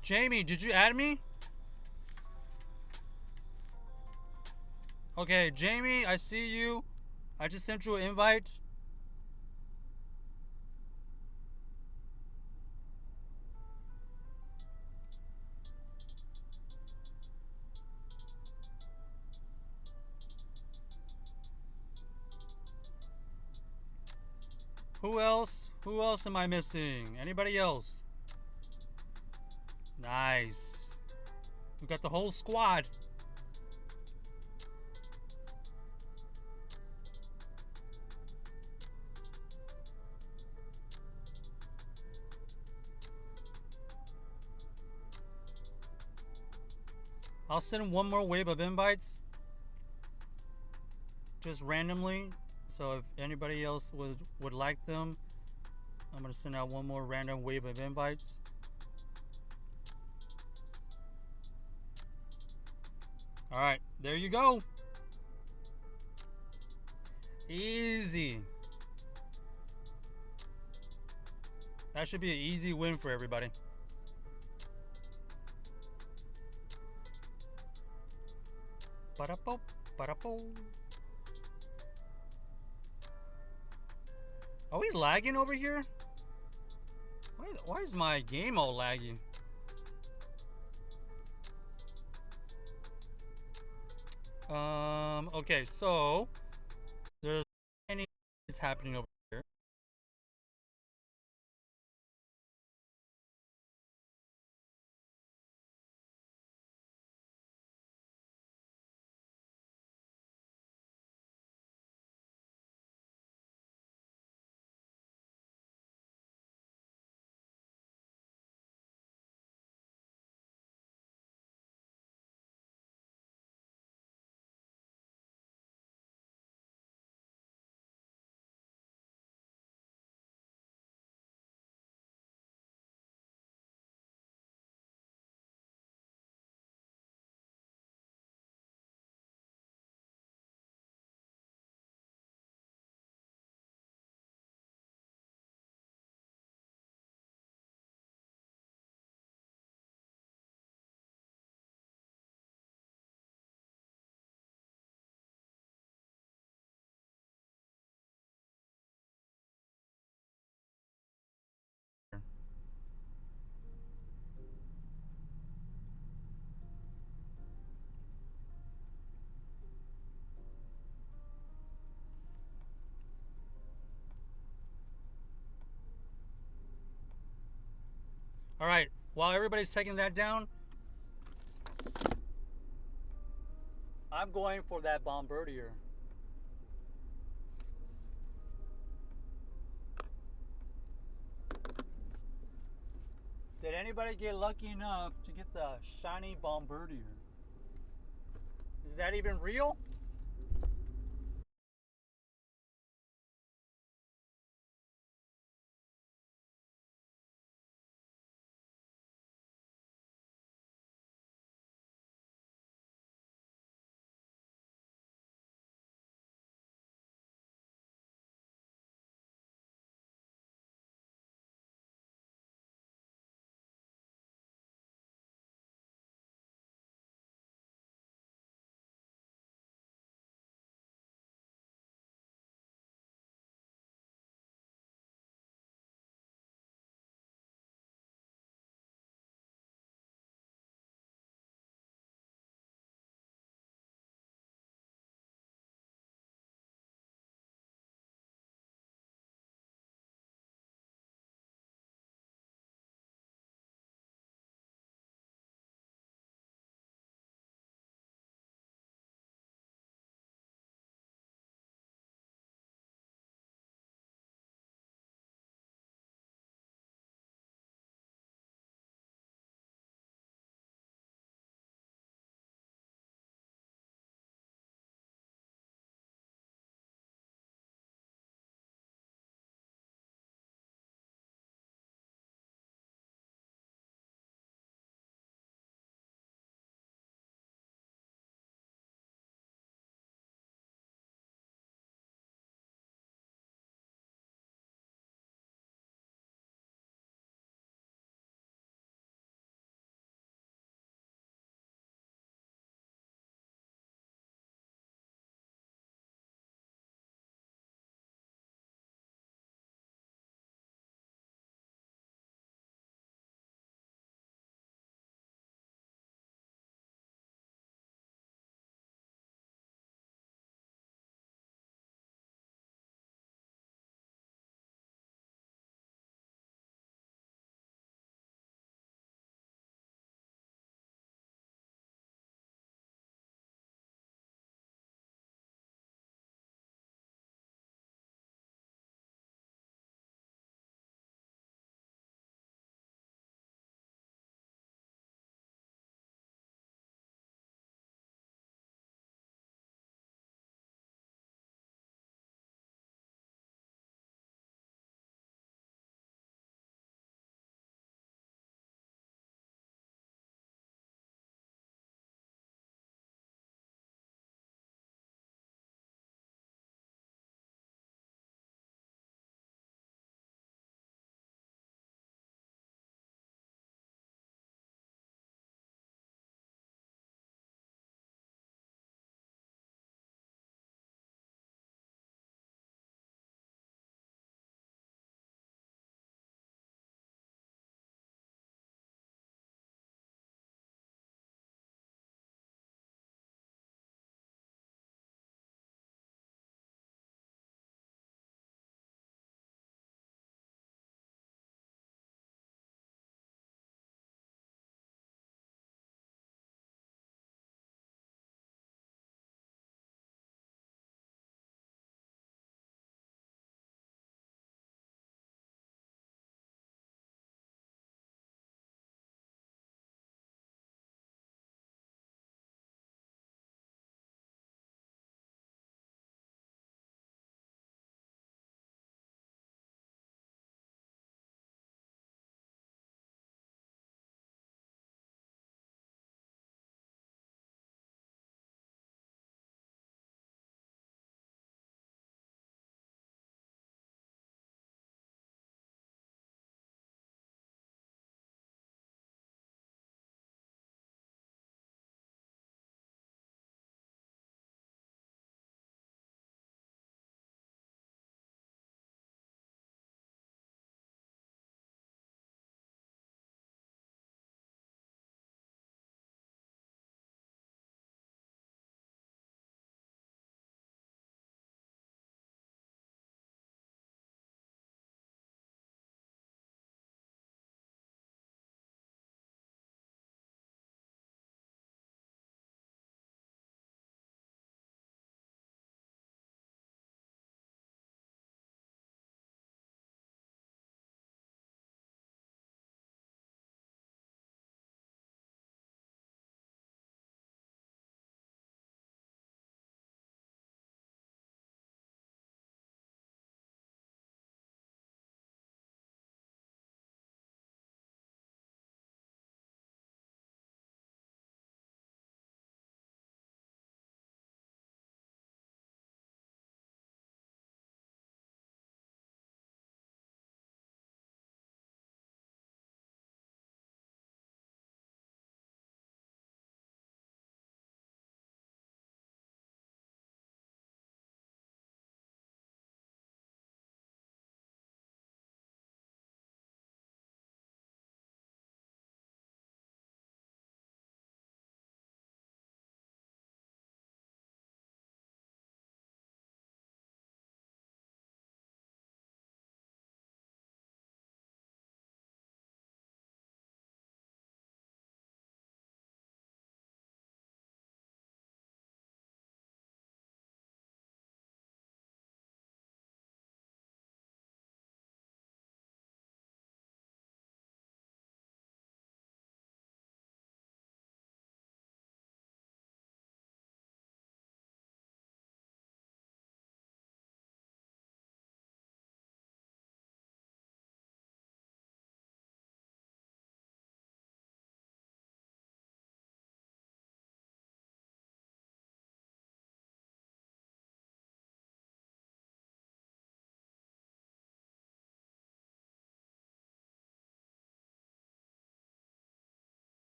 Jamie, did you add me? Okay, Jamie, I see you. I just sent you an invite. Who else? Who else am I missing? Anybody else? Nice. We got the whole squad. I'll send one more wave of invites. Just randomly. So if anybody else would like them, I'm going to send out one more random wave of invites. All right, there you go. Easy. That should be an easy win for everybody. Ba-da-bo, ba-da-bo. Are we lagging over here? Why is my game all laggy? Okay, so there's any is happening over here. All right, while everybody's taking that down, I'm going for that bombardier. Did anybody get lucky enough to get the shiny bombardier? Is that even real?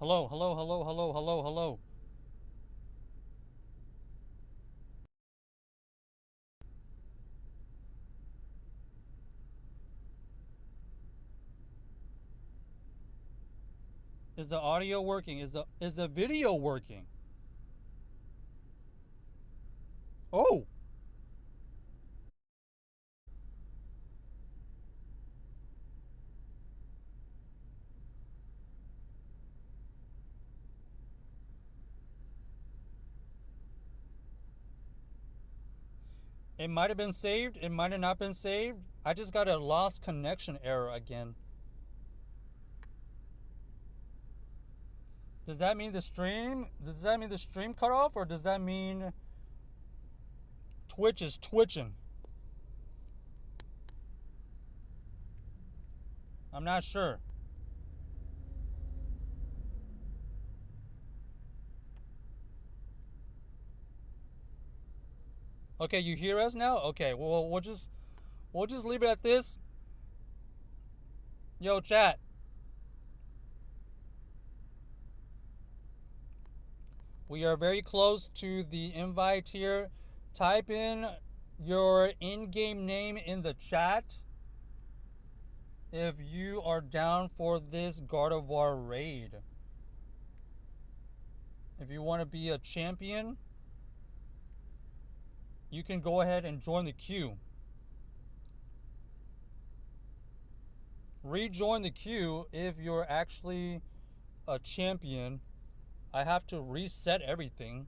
Hello, hello, hello, hello, hello, hello. Is the audio working? Is the video working? Oh, it might have been saved. It might have not been saved. I just got a lost connection error again. Does that mean the stream? Does that mean the stream cut off, or does that mean Twitch is twitching? I'm not sure. Okay, you hear us now? Okay, well we'll just leave it at this. Yo, chat. We are very close to the invite here. Type in your in-game name in the chat if you are down for this Gardevoir raid. If you want to be a champion, you can go ahead and join the queue. Rejoin the queue if you're actually a champion. I have to reset everything.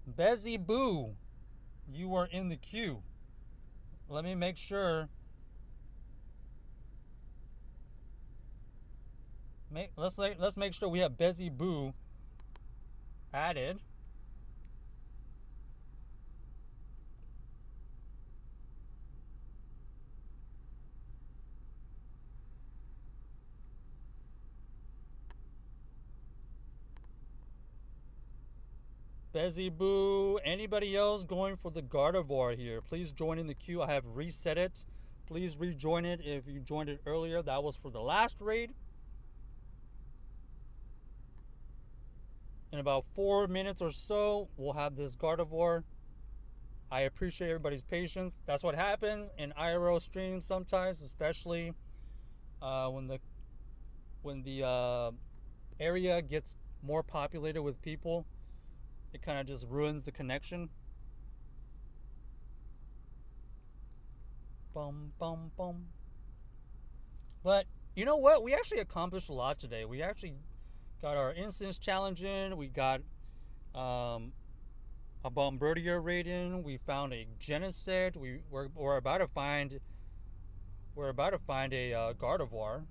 Bezzy Boo, you are in the queue. Let me make sure. Let's make sure we have Bezzy Boo added. Bezzy Boo. Anybody else going for the Gardevoir here? Please join in the queue. I have reset it. Please rejoin it if you joined it earlier. That was for the last raid. In about 4 minutes or so, we'll have this Gardevoir. I appreciate everybody's patience. That's what happens in IRL streams sometimes, especially when the area gets more populated with people. It kind of just ruins the connection. Bum, bum, bum. But you know what? We actually accomplished a lot today. We actually got our incense challenge in. We got a Bombardier raid in. We found a Genesect. We're about to find a Gardevoir.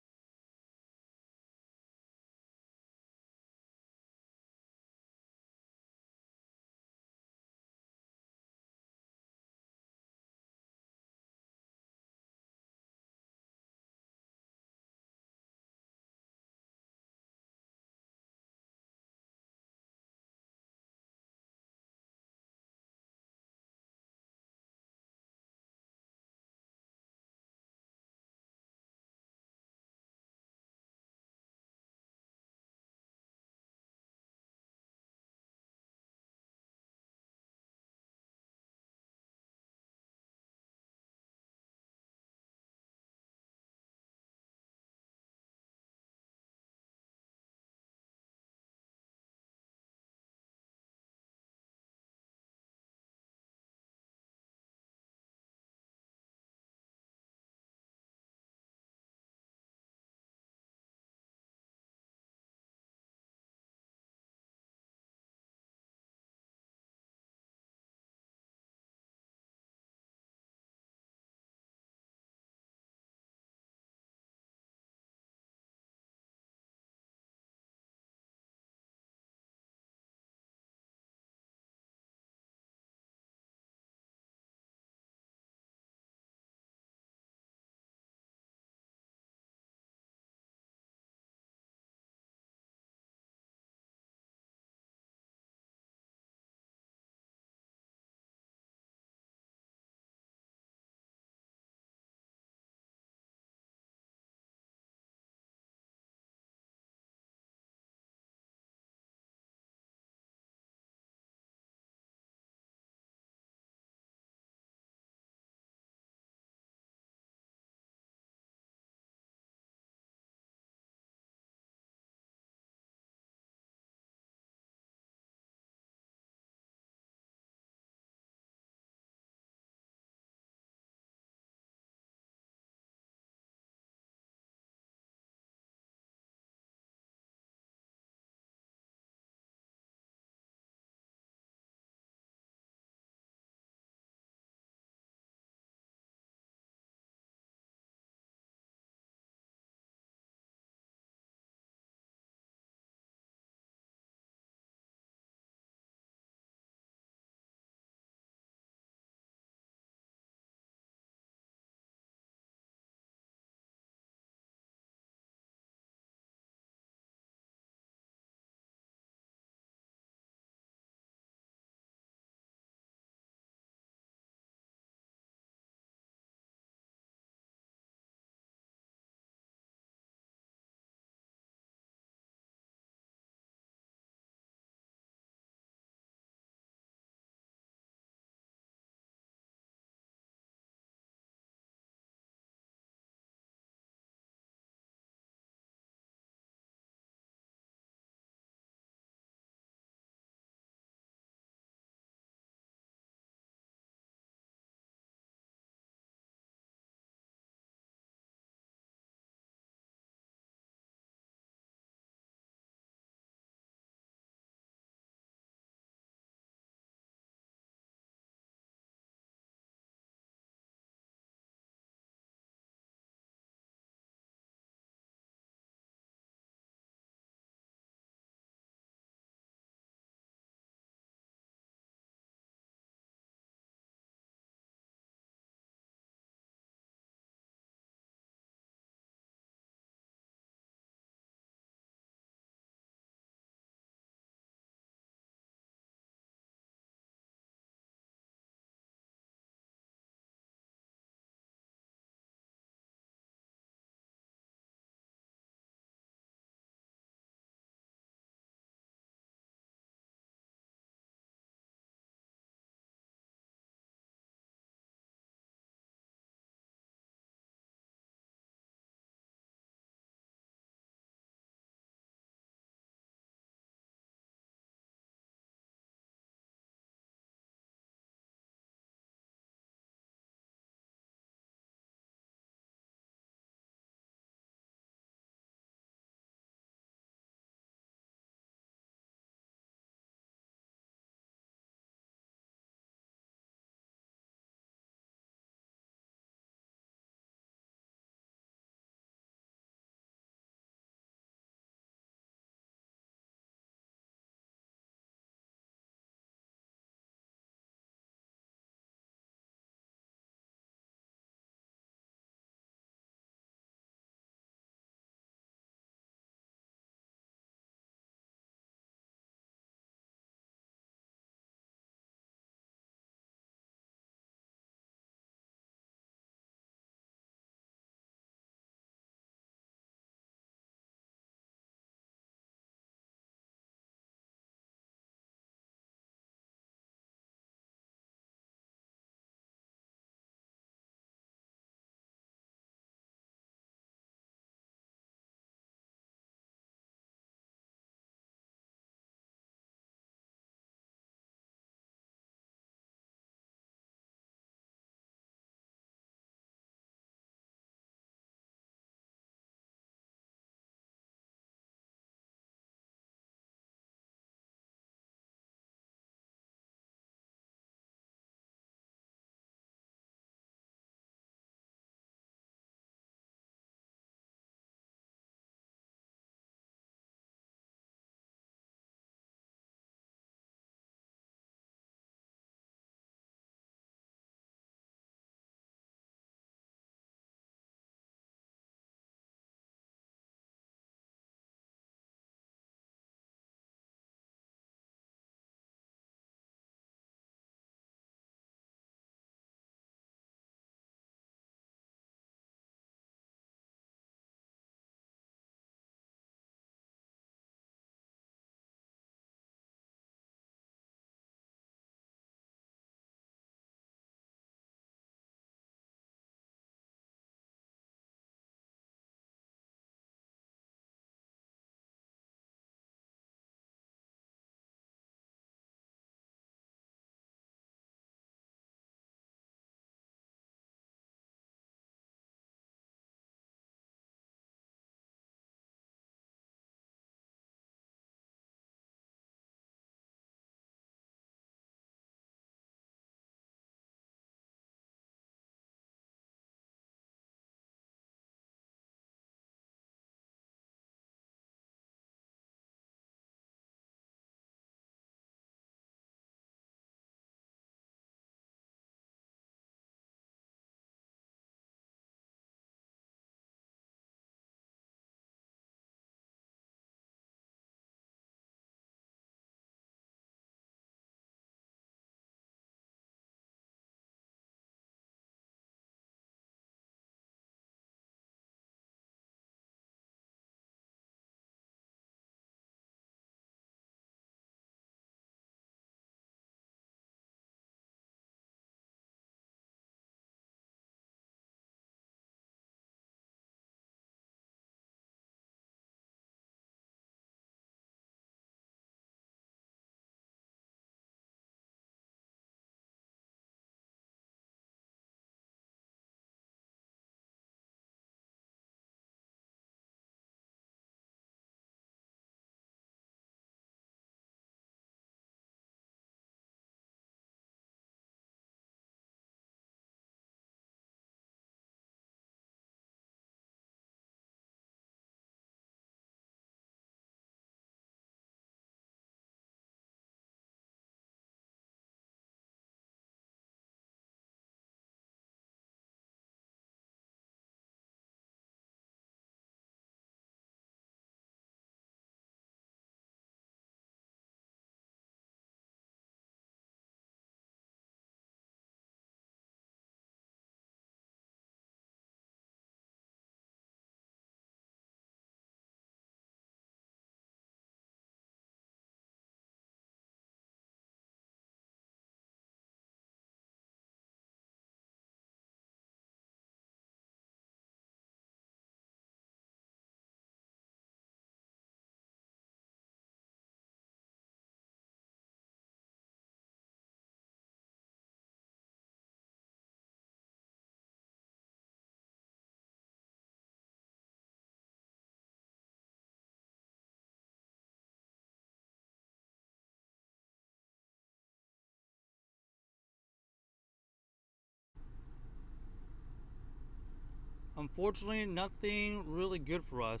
Unfortunately, nothing really good for us.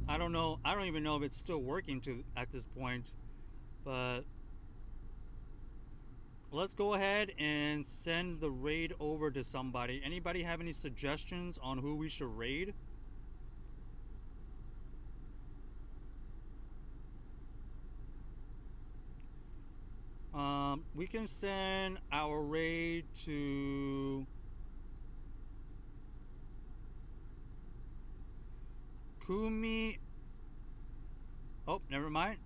I don't know. I don't even know if it's still working to at this point. But let's go ahead and send the raid over to somebody. Anybody have any suggestions on who we should raid? We can send our raid to Kumi. Oh, never mind.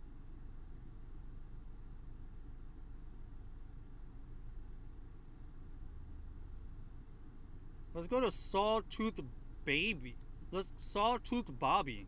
Let's go to Sawtooth Baby. Let's Sawtooth Bobby.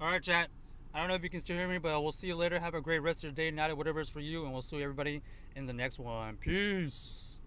Alright, chat. I don't know if you can still hear me, but we'll see you later. Have a great rest of your day, night, or whatever is for you, and we'll see everybody in the next one. Peace.